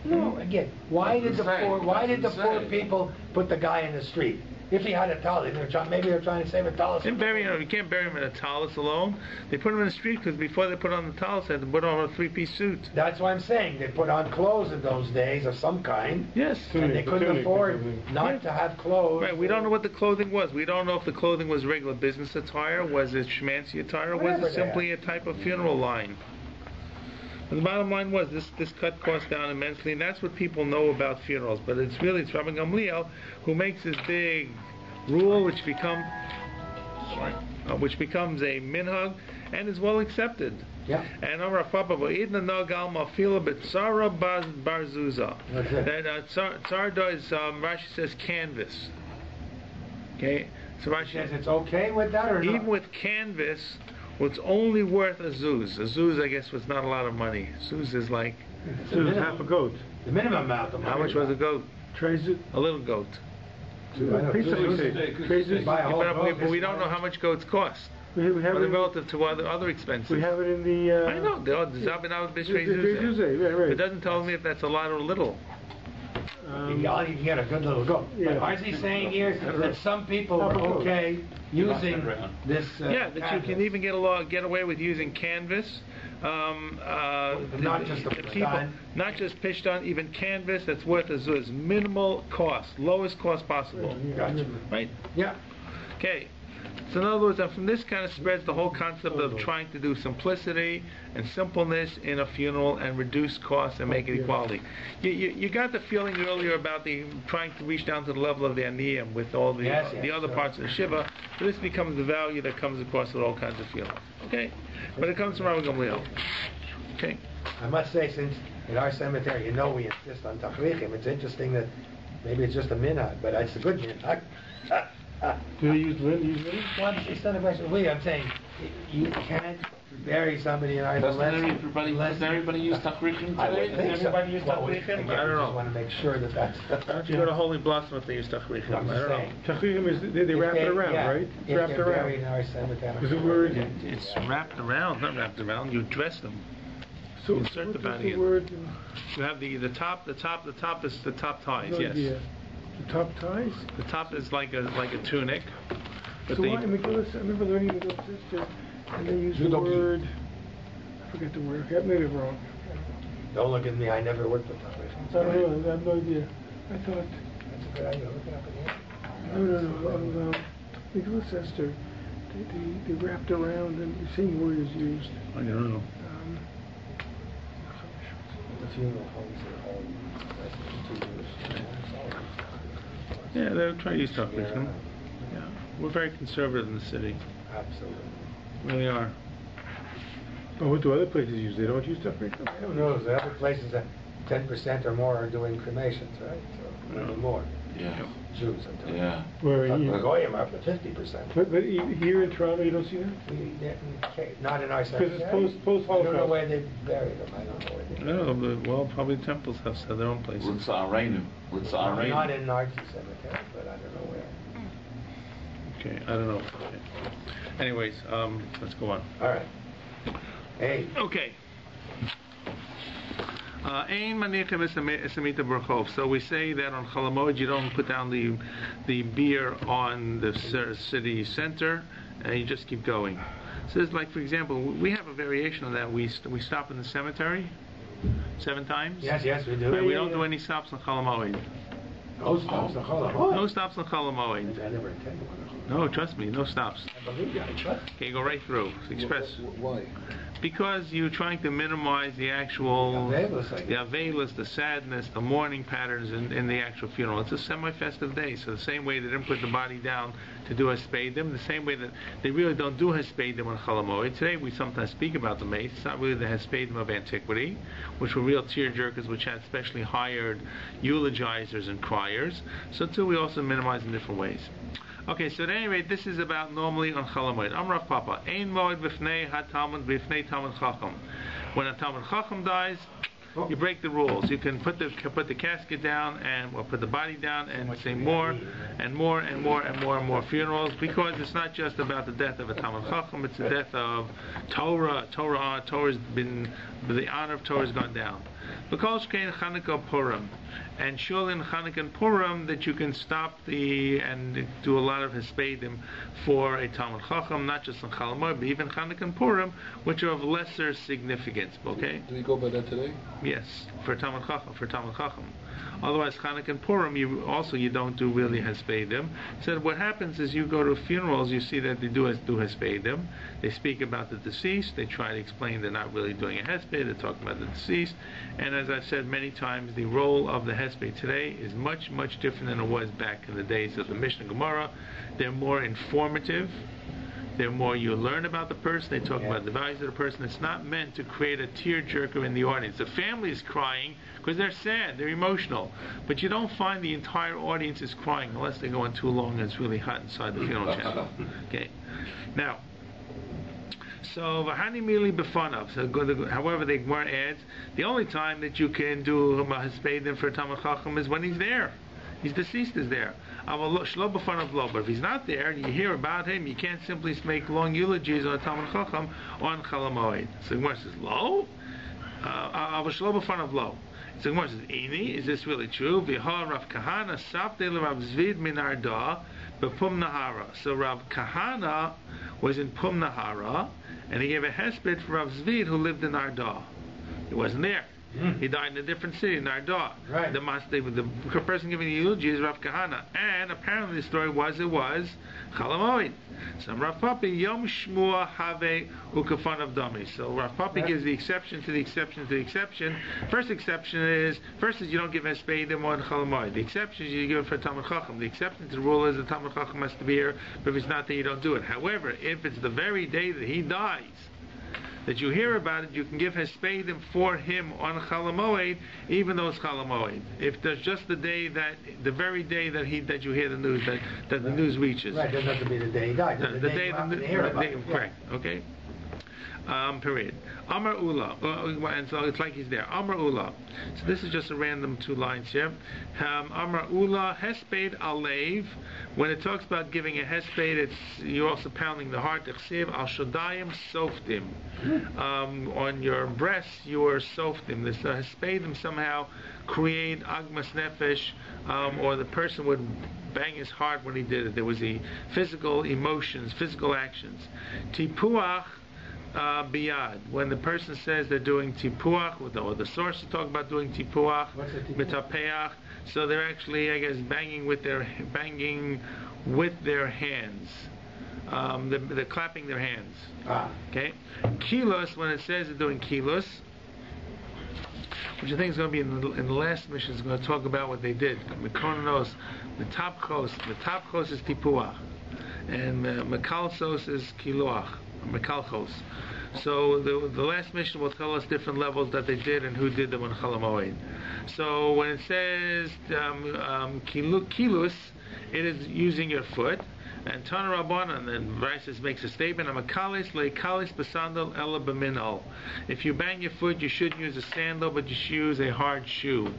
No, again, why did the poor people put the guy in the street? If he had a tallis, maybe they're trying to save a tallis.
You can't bury him in a tallis alone. They put him in the street because before they put on the tallis, they had to put on a three-piece suit.
That's what I'm saying. They put on clothes in those days of some kind.
Yes.
And they couldn't afford not to have clothes.
Right. We don't know what the clothing was. We don't know if the clothing was regular business attire, was it schmancy attire, or was it simply a type of funeral line. And the bottom line was this cut costs down immensely, and that's what people know about funerals. But it's Rabbi Gamliel who makes this big rule, which becomes a minhag and is well accepted.
Yeah.
And that Tsarda is Rashi says canvas. Okay, so Rashi
says it's okay with that or not?
Even with canvas. Well, it's only worth a zuz. A zuz, I guess, was not a lot of money. Zuz is like...
Zuz is half a goat.
The minimum amount of money.
How much was a goat? A little goat.
But
we don't know how much goats cost.
We have it
relative to other expenses.
We have it in the...
I know. The Zabinah Bishrei Zuzeh. It doesn't tell me if that's a lot or little.
You can get a good little goat.
Yeah.
But why is he saying here that some people are okay using this?
That you can even get away with using canvas,
Not just the
people, not just pitched on, even canvas that's worth as minimal cost, lowest cost possible.
Gotcha.
Right?
Yeah.
Okay. So in other words, from this kind of spreads the whole concept of trying to do simplicity and simpleness in a funeral and reduce costs and make it equality. You got the feeling earlier about the trying to reach down to the level of the aniyim with all the other parts of the shiva. So this becomes the value that comes across with all kinds of funerals. Okay, but it comes from Rabbi Gamliel. Okay.
I must say, since in our cemetery, we insist on tachlichim. It's interesting that maybe it's just a minhag, but it's a good minhag.
Do they use linen?
Well, it's not a question of I'm saying you can't bury somebody in our
Doesn't everybody use tachlichim today?
Everybody use tachlichim? I don't know.
I just want to make sure that that's...
Why don't you go to Holy Blossom if they use tachlichim?
I don't know.
Tachlichim is, they wrap it around, right? It's
if
wrapped
they're
around.
buried in our cemetery.
The word,
it's wrapped around, not wrapped around. You dress them.
So
you insert the body in. You have the top is the top ties,
no
yes.
Idea. The top ties?
The top is like a tunic.
But so why in Megillah, I remember learning in Megillah Sister, and they use the word, I forget the word, I made it wrong.
Don't look at me, I never worked with that.
I have no idea. I thought...
That's a good idea, look it up again.
No. Megillah Sister, they wrapped around and the same word is used.
I don't know.
The funeral homes are all...
Yeah, they'll try to use tachlichim. Yeah, we're very conservative in the city.
Absolutely.
Really are.
But what do other places use? They don't use tachlichim?
I don't know. There are other places that 10% or more are doing cremations, right? So maybe more.
Yeah.
Jews, I'm telling you.
Yeah.
Where
The Goyim are up to 50%.
But here in Toronto, you don't see that?
Not in our cemetery.
Because it's post-Holocaust.
I don't know where they buried them. I don't know where they buried them.
No, well, probably temples have their own places.
Not in our cemetery, but I don't know where.
Okay, I don't know. Okay. Anyways, let's go on.
All right. Hey.
Okay. So we say that on Chol Hamoed you don't put down the beer on the city center, and you just keep going. So it's like, for example, we have a variation of that. We stop in the cemetery 7 times.
Yes, we do.
And we don't do any stops on Chol Hamoed.
No stops on Chol Hamoed.
No stops on Chol Hamoed.
I never intended one.
No, trust me, no stops.
I believe you. I trust.
Okay, go right through. Express.
Why?
Because you're trying to minimize the actual, the aveilus, the sadness, the mourning patterns in the actual funeral. It's a semi-festive day, so the same way they didn't put the body down to do hespedim, the same way that they really don't do hespedim on Chol Hamoed. Today we sometimes speak about the mace. It's not really the hespedim of antiquity, which were real tearjerkers, which had specially hired eulogizers and criers. So too we also minimize in different ways. Okay, so at any rate, this is about normally on Chol Hamoed. Amrav Papa, Ein Moed b'fnei ha-Talmud b'fnei Talmud Chacham. When a Talmud Chacham dies, you break the rules. You can put the casket down or put the body down and say more and more and more and more and more funerals, because it's not just about the death of a Talmud Chacham, it's the death of Torah. Torah's been, the honor of Torah has gone down. Because Chanukah Purim, and Shul in Chanukah and Purim, that you can stop and do a lot of hespedim for a Talmud Chacham, not just on Chol Hamoed, but even Chanukah and Purim, which are of lesser significance. Okay?
Do we go by that today?
Yes, for Talmud Chacham. Otherwise, Chanukah and Purim, you don't do really hespedim. So what happens is you go to funerals, you see that they do hespedim. They speak about the deceased. They try to explain they're not really doing a hesped. They're talking about the deceased. And as I've said many times, the role of the hesped today is much, much different than it was back in the days of the Mishnah Gemara. They're more informative. They're more, you learn about the person, they talk about the values of the person. It's not meant to create a tearjerker in the audience. The family is crying because they're sad, they're emotional. But you don't find the entire audience is crying unless they go on too long and it's really hot inside the funeral chapel. Okay. Now, so v'hani mili b'fanav. So, however, the Gemara adds, the only time that you can do hespedim for Talmud Chacham is when he's there. His deceased is there. But if he's not there and you hear about him, you can't simply make long eulogies on a Talmud Chacham on Chol Hamoed. So the Gemara says, lo? Shlo b'fanav lo. So the Gemara says, Ini, is this really true? V'ha Rav Kahana sapte l'Rav Zvid min Arda b'Pum Nahara. So Rav Kahana was in Pum Nahara, And he gave a hesped for Rav Zvid who lived in Arda. He wasn't there. He died in a different city, in Arda.
Right.
The person giving the eulogy is Rav Kahana. And apparently the story was Chalamoid. So Rav Papi, Yom Shmua Have Ukafan of Dami. So Rav Papi gives the exception to the exception to the exception. First is you don't give Hespedim on Chalamoid. The exception is you give it for Talmud Chacham. The exception to the rule is the Talmud Chacham has to be here, but if it's not there, you don't do it. However, if it's the very day that he dies, that you hear about it, you can give Hespedim for him on Chalamoid, even though it's Chalamoid. If there's just the very day that you hear the news, that the news reaches.
Right, doesn't have to be the day he died. The day you hear about it.
Correct. Okay. Period. Amar Ula, and so it's like he's there. Amar Ula. So this is just a random 2 lines here. Amar Ula Hesped Alev. When it talks about giving a hesped, you're also pounding the heart. Echsev al shodayim softim. On your breasts, you are softim. This hespedim somehow create agmas nefesh, or the person would bang his heart when he did it. There was the physical emotions, physical actions. Tipuach. Biyad. When the person says they're doing tipuach, or the sources talk about doing tipuach, mitapeach, so they're actually, I guess, banging with their hands. They're clapping their hands. Okay. Kilos, when it says they're doing kilos, which I think is going to be in the last mission, is going to talk about what they did. Mikonos, metapchos is tipuach, and mekalsos is kiloach. Mekalchos. So the last mission will tell us different levels that they did and who did them on Chalamoid. So when it says kilus, it is using your foot. And Tana Rabbanan, and Rice makes a statement, Amakalis leikalis basandal ela b'minal. If you bang your foot, you shouldn't use a sandal, but you should use a hard shoe.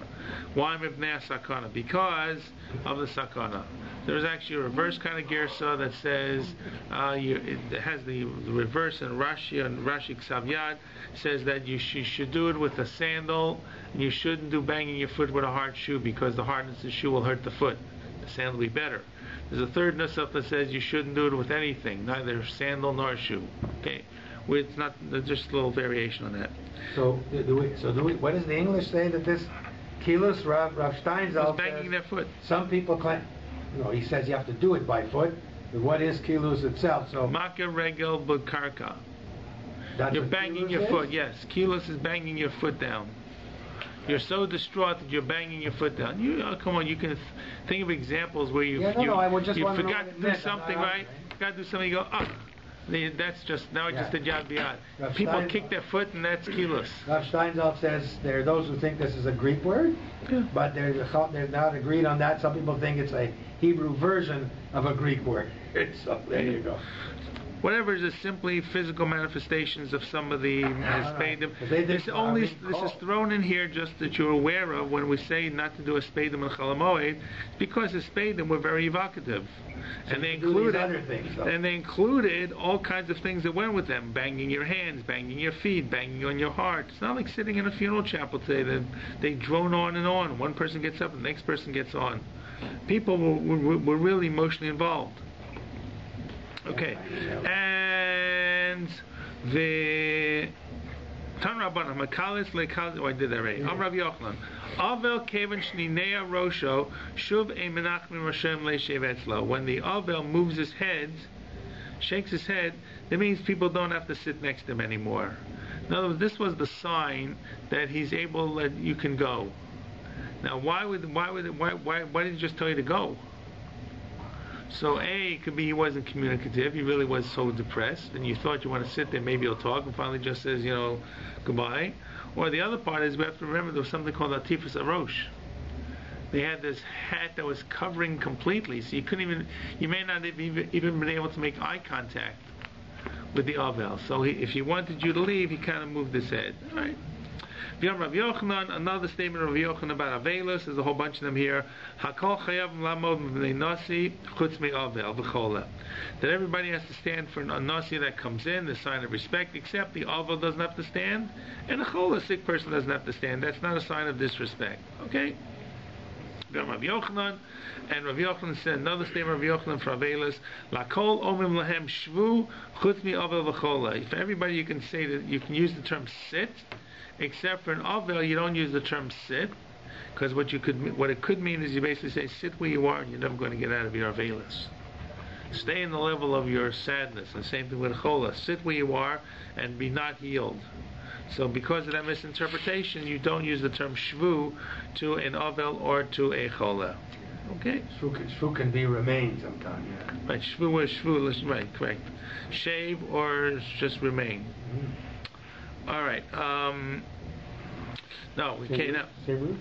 Why mibnei sakana? Because of the sakana. There's actually a reverse kind of gersa that says it has the reverse in Rashi, and Rashi Ksav Yad says that you should do it with a sandal, and you shouldn't do banging your foot with a hard shoe because the hardness of the shoe will hurt the foot. The sandal will be better. There's a third nusach that says you shouldn't do it with anything, neither sandal nor shoe. Okay, it's not just a little variation on that.
So, what does the English say that this kilos Rav Steinsaltz
banging
says,
their foot?
Some people claim, he says you have to do it by foot. But what is kilos itself? So
maka regel bukarka. You're banging your foot. Yes, kilos is banging your foot down. You're so distraught that you're banging your foot down. Come on, you can think of examples where you forgot to do something, right? Forgot to do something, you go, that's just, now I just did yad b'yad. People kick their foot and that's kilos.
Rav Steinsaltz says there are those who think this is a Greek word, but they're not agreed on that. Some people think it's a Hebrew version of a Greek word. So there you go.
Whatever is simply physical manifestations of some of the spadim. This is thrown in here just that you're aware of when we say not to do a spadim and chalamoid, because the spadim were very evocative, so and they included all kinds of things that went with them: banging your hands, banging your feet, banging on your heart. It's not like sitting in a funeral chapel today that they drone on and on. One person gets up, and the next person gets on. People were really emotionally involved. Okay, and the Tan Rabbanan Makalis Leikalis. I did that right. Am Rav Yochanan. Avel Kevin Shninea Rosho Shuv E Menach Min Rashem Leishev Etzlo. When the Avel moves his head, shakes his head, that means people don't have to sit next to him anymore. In other words, this was the sign that he's able, that you can go. Now, why did he just tell you to go? So it could be he wasn't communicative, he really was so depressed, and you thought you want to sit there, maybe he'll talk, and finally just says, goodbye. Or the other part is, we have to remember there was something called Atifas Arosh. They had this hat that was covering completely, so you may not have even been able to make eye contact with the Avel. So if he wanted you to leave, he kind of moved his head. Right? Rav Yochanan, another statement of Rav Yochanan about Avelos, there's a whole bunch of them here. Hakol chayav lamod b'nei nasi chutz me'avel v'chola. That everybody has to stand for a nasi that comes in, the sign of respect, except the avel doesn't have to stand, and a chola, sick person, doesn't have to stand. That's not a sign of disrespect. Okay? Rabbi Yochanan, and Rabbi Yochanan said another statement. Rabbi Yochanan for Avelis, Lakol omim lahem shvu chutz mi avel v'chola. For everybody, you can say that you can use the term sit, except for an avel, you don't use the term sit, because what it could mean is you basically say sit where you are, and you're never going to get out of your Avelis. Stay in the level of your sadness. And same thing with chola. Sit where you are and be not healed. So because of that misinterpretation, you don't use the term shvu to an avel or to a chola. Okay?
Shvu can be remain sometime, yeah.
Right, shvu is shvu, right, correct. Shave or just remain. Mm-hmm. All right. No, we can't.
Same root?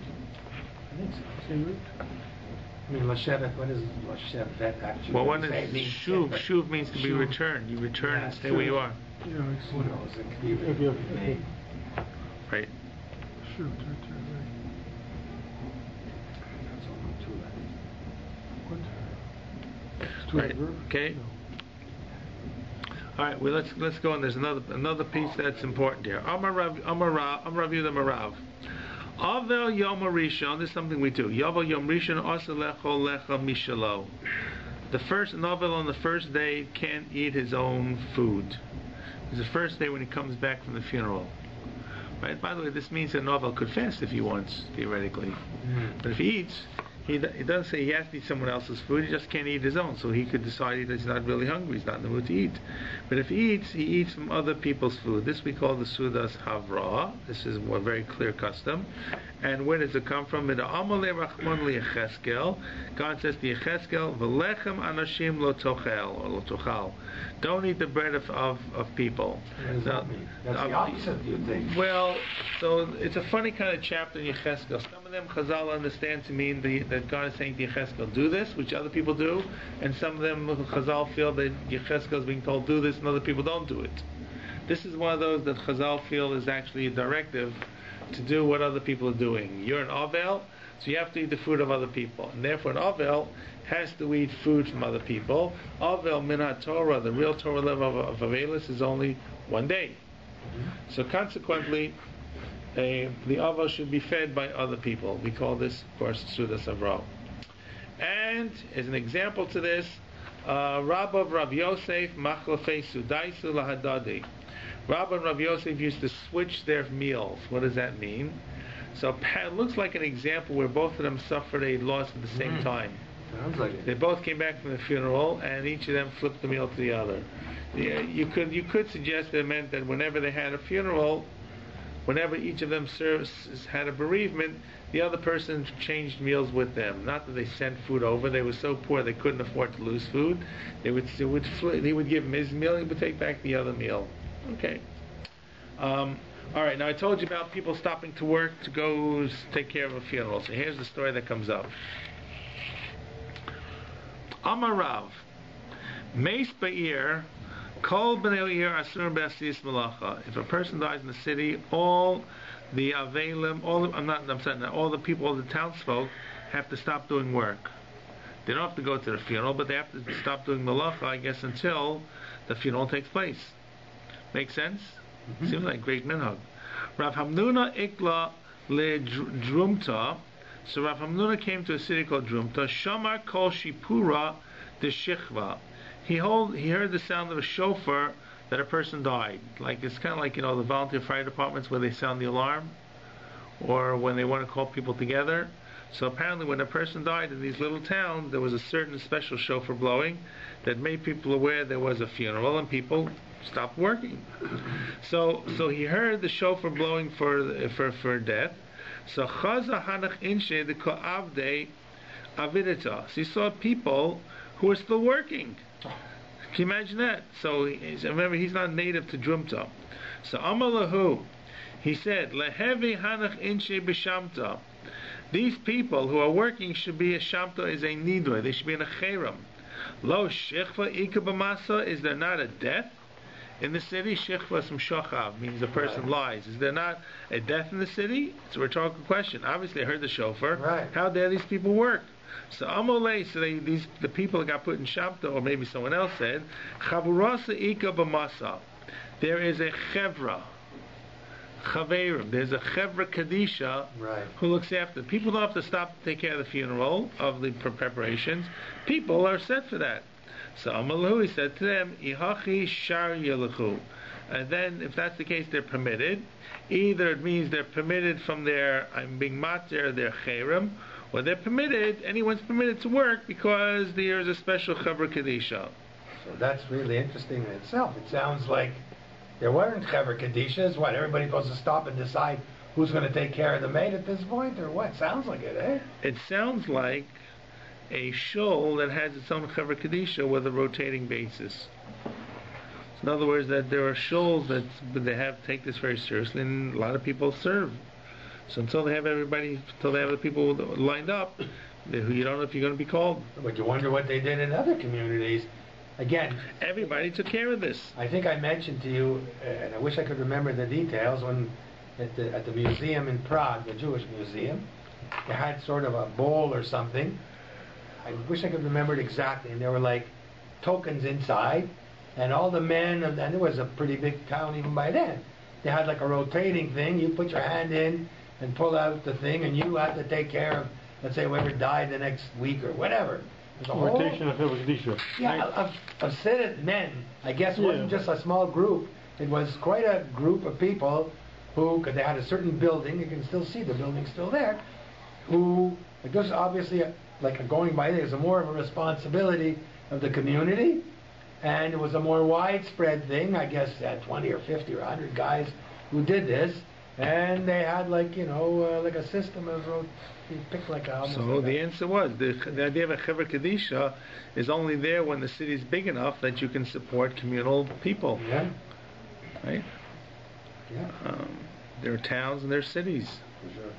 I think so. Same root? I mean, Lashevet, what is Lashevet actually?
Well, one is shuv. Shuv means to be returned. You return and stay where you are.
Who knows? It could be remain.
Right.
Shuv, to return,
right. Right. Okay. All right. Well, let's go on. There's another piece that's important here. Amar Rav Yehuda Marav. Avel Yom Rishon. This is something we do. Yavel Yom Rishon Asa Lecho Lecha Mishalo. The first novel on the first day can't eat his own food. It's the first day when he comes back from the funeral. Right. By the way, this means that novel could fast if he wants, theoretically. But if he eats, he doesn't say he has to eat someone else's food. He just can't eat his own. So he could decide that he's not really hungry. He's not in the mood to eat. But if he eats from other people's food. This we call the Sudas Havra. This is a very clear custom. And where does it come from? God says to Yecheskel, V'lechem anashim lo tochel, or lo tochal. Don't eat the bread of people.
What does that mean? That's the opposite, you think?
Well, so it's a funny kind of chapter in Yecheskel. Some of them Chazal understand to mean that God is saying to Yecheskel, do this, which other people do, and some of them Chazal feel that Yecheskel is being told, do this, and other people don't do it. This is one of those that Chazal feel is actually a directive to do what other people are doing. You're an Avel, so you have to eat the food of other people. And therefore an Avel has to eat food from other people. Avel min ha-Torah, the real Torah level of Avelis, is only one day. So consequently, the Avel should be fed by other people. We call this, of course, Sudas Avro. And as an example to this, Rabbi of Rav Yosef, Machlafei Sudaisu Lahadadi. Rabbi and Rav Yosef used to switch their meals. What does that mean? So it looks like an example where both of them suffered a loss at the same time.
Sounds like it.
They both came back from the funeral, and each of them flipped the meal to the other. Yeah, you could suggest that it meant that whenever they had a funeral, whenever each of them had a bereavement, the other person changed meals with them. Not that they sent food over; they were so poor they couldn't afford to lose food. He would give him his meal, he would take back the other meal. Okay. All right. Now I told you about people stopping to work to go take care of a funeral. So here's the story that comes up. Amar Rav, Meis Ba'ir, Kol B'nei Oir Asur B'Asis Malacha. If a person dies in the city, all the Avelim, all the people, all the townsfolk, have to stop doing work. They don't have to go to the funeral, but they have to stop doing malacha, I guess, until the funeral takes place. Make sense? Mm-hmm. Seems like great minhag. Rav Hamnuna ikla le Drumta. So Rav Hamnuna came to a city called Drumta. Shamar kol shipura de shichva. He heard the sound of a shofar that a person died. Like it's kind of like the volunteer fire departments where they sound the alarm, or when they want to call people together. So apparently, when a person died in these little towns, there was a certain special shofar blowing that made people aware there was a funeral, and people stopped working. So he heard the shofar blowing for death. So chaza hanach inshe the ko'avde avidita. So he saw people who were still working. Can you imagine that? So remember, he's not native to Drumta. So amalahu, he said lehevi hanach inshe b'shamta. These people who are working should be a shamta, is a nidre. They should be in a cherem. Lo shechva ika b'masa. Is there not a death in the city? Shechva from shochav means a person lies. Is there not a death in the city? It's a rhetorical question. Obviously, I heard the shofar.
Right.
How dare these people work? So Amolei, the people that got put in Shamta, or maybe someone else said, Chavurasa ika b'masa. There is a chevra. Chaverim. There's a Chevra Kadisha who looks after. People don't have to stop to take care of the funeral, of the preparations. People are set for that. So Amalahu, he said to them, Ihachi Shar Yelachu. And then, if that's the case, they're permitted. Either it means they're permitted from their, I'm being mater, their cherem, or they're permitted, anyone's permitted to work because there's a special Chevra Kadisha.
So that's really interesting in itself. It sounds like there weren't Chevra Kadishas. What, everybody goes to stop and decide who's going to take care of the maid at this point, or what? Sounds like it, eh?
It sounds like a shul that has its own Chevra Kadisha with a rotating basis. So in other words, that there are shuls that they take this very seriously, and a lot of people serve. So until they have the people lined up, you don't know if you're going to be called.
But you wonder what they did in other communities. Again,
everybody took care of this.
I think I mentioned to you, and I wish I could remember the details, when at the museum in Prague, the Jewish museum, they had sort of a bowl or something. I wish I could remember it exactly, and there were like tokens inside, and all the men, and it was a pretty big town even by then. They had like a rotating thing. You put your hand in and pull out the thing, and you had to take care of, let's say, whoever died the next week or whatever.
Rotation of Kedisha.
Yeah, of Siddur men. I guess it wasn't just a small group. It was quite a group of people who, because they had a certain building, you can still see the building still there, who, I guess obviously, like going by there, is more of a responsibility of the community, and it was a more widespread thing. I guess 20 or 50 or 100 guys who did this, and they had like a system of you pick like a.
So like the answer was the idea of a Chevra Kadisha is only there when the city is big enough that you can support communal people.
Yeah.
Right.
Yeah.
There are towns and there are cities.
For sure.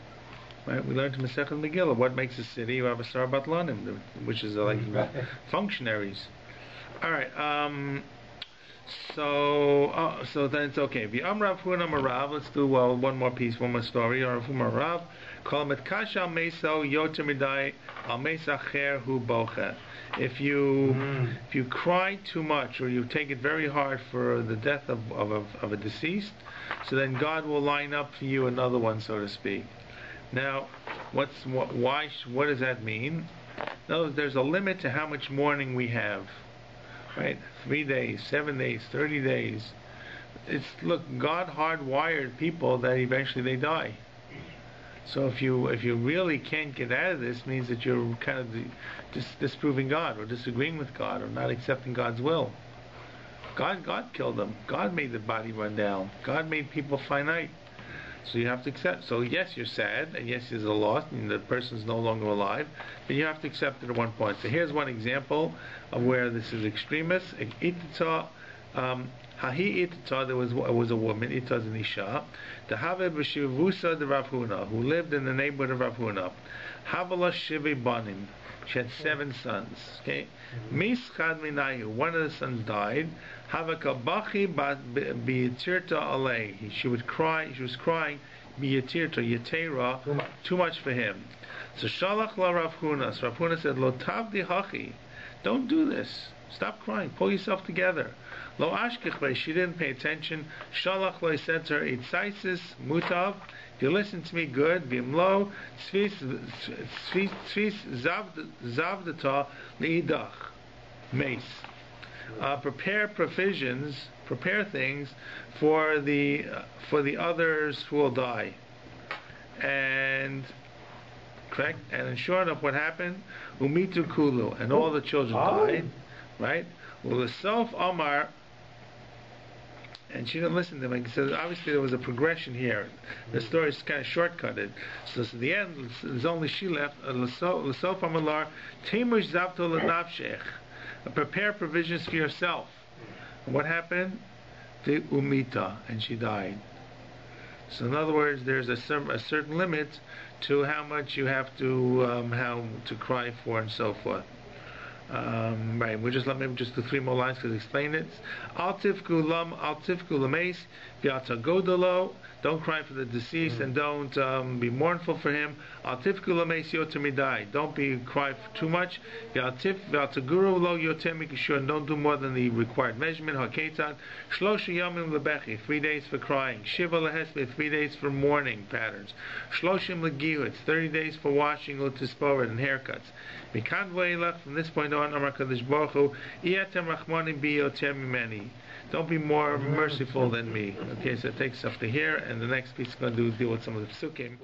Right. We learned in Masechet Megillah what makes a city. You have a Sar Batlanim, which is like functionaries. All right. So then it's okay. Rav Huna Marav. Let's do one more piece, one more story. Rav Huna Marav. Call it Kasha Meso Yoter Midai Al Mesa Cher Hu Bocha. If you cry too much or you take it very hard for the death of a deceased, so then God will line up for you another one, so to speak. Now, what does that mean? No, there's a limit to how much mourning we have. Right? 3 days, 7 days, 30 days. God hardwired people that eventually they die. So if you really can't get out of this, means that you're kind of disproving God or disagreeing with God or not accepting God's will. God killed them. God made the body run down. God made people finite. So you have to accept. So yes, you're sad, and yes, there's a loss, and the person's no longer alive, but you have to accept it at one point. So here's one example of where this is extremist. Hahi Itata, there was a woman, Itaz an Isha, the Have b'Shivusa de Rav Huna, who lived in the neighborhood of Rav Huna. Havala Shivi Banim, she had 7 sons. Okay, Mischad Minayu, one of the sons died. Havakabachi biyatirta alei, she was crying biyatirta yatera, too much for him. So Shalach la Rav Huna, so Rav Huna said, Lo tavdi hachi, don't do this. Stop crying. Pull yourself together. Lo ashkech, she didn't pay attention. Shalach lo, he said to her, Itzaisis mutav. If you listen to me, good. Bimlo tzvis zavdata liidach mace. Prepare things for the others who will die. And correct. And then sure enough, what happened? Umitu kulu, and all the children died. Right? Well, the self Amar, and she didn't listen to him. So obviously there was a progression here. The story is kind of shortcutted. So at the end, there's only she left. L'sof Amalar Timush Zavto L'nafshech. Prepare provisions for yourself. And what happened? The umita, and she died. So in other words, there's a certain limit to how much you have to cry for and so forth. Right, we'll just let maybe just do 3 more lines to explain it. Al tifku lameis V'altagodolo, don't cry for the deceased and don't be mournful for him. Altifkula meis yoter midai, don't be cry too much. V'altaguru lo yoter mikishur, don't do more than the required measurement. Haketan, shlosha yamim lebechi, 3 days for crying. Shiva lehespe, 3 days for mourning patterns. Shloshim legihut, 30 days for washing utisporet and haircuts. Mikan v'elach, from this point on, Amar Kadosh Baruch Hu, Iyatem rachmanim bi yoter mimeni. Don't be more merciful than me. Okay, so it takes us up to here, and the next piece is going to deal with some of the psukim.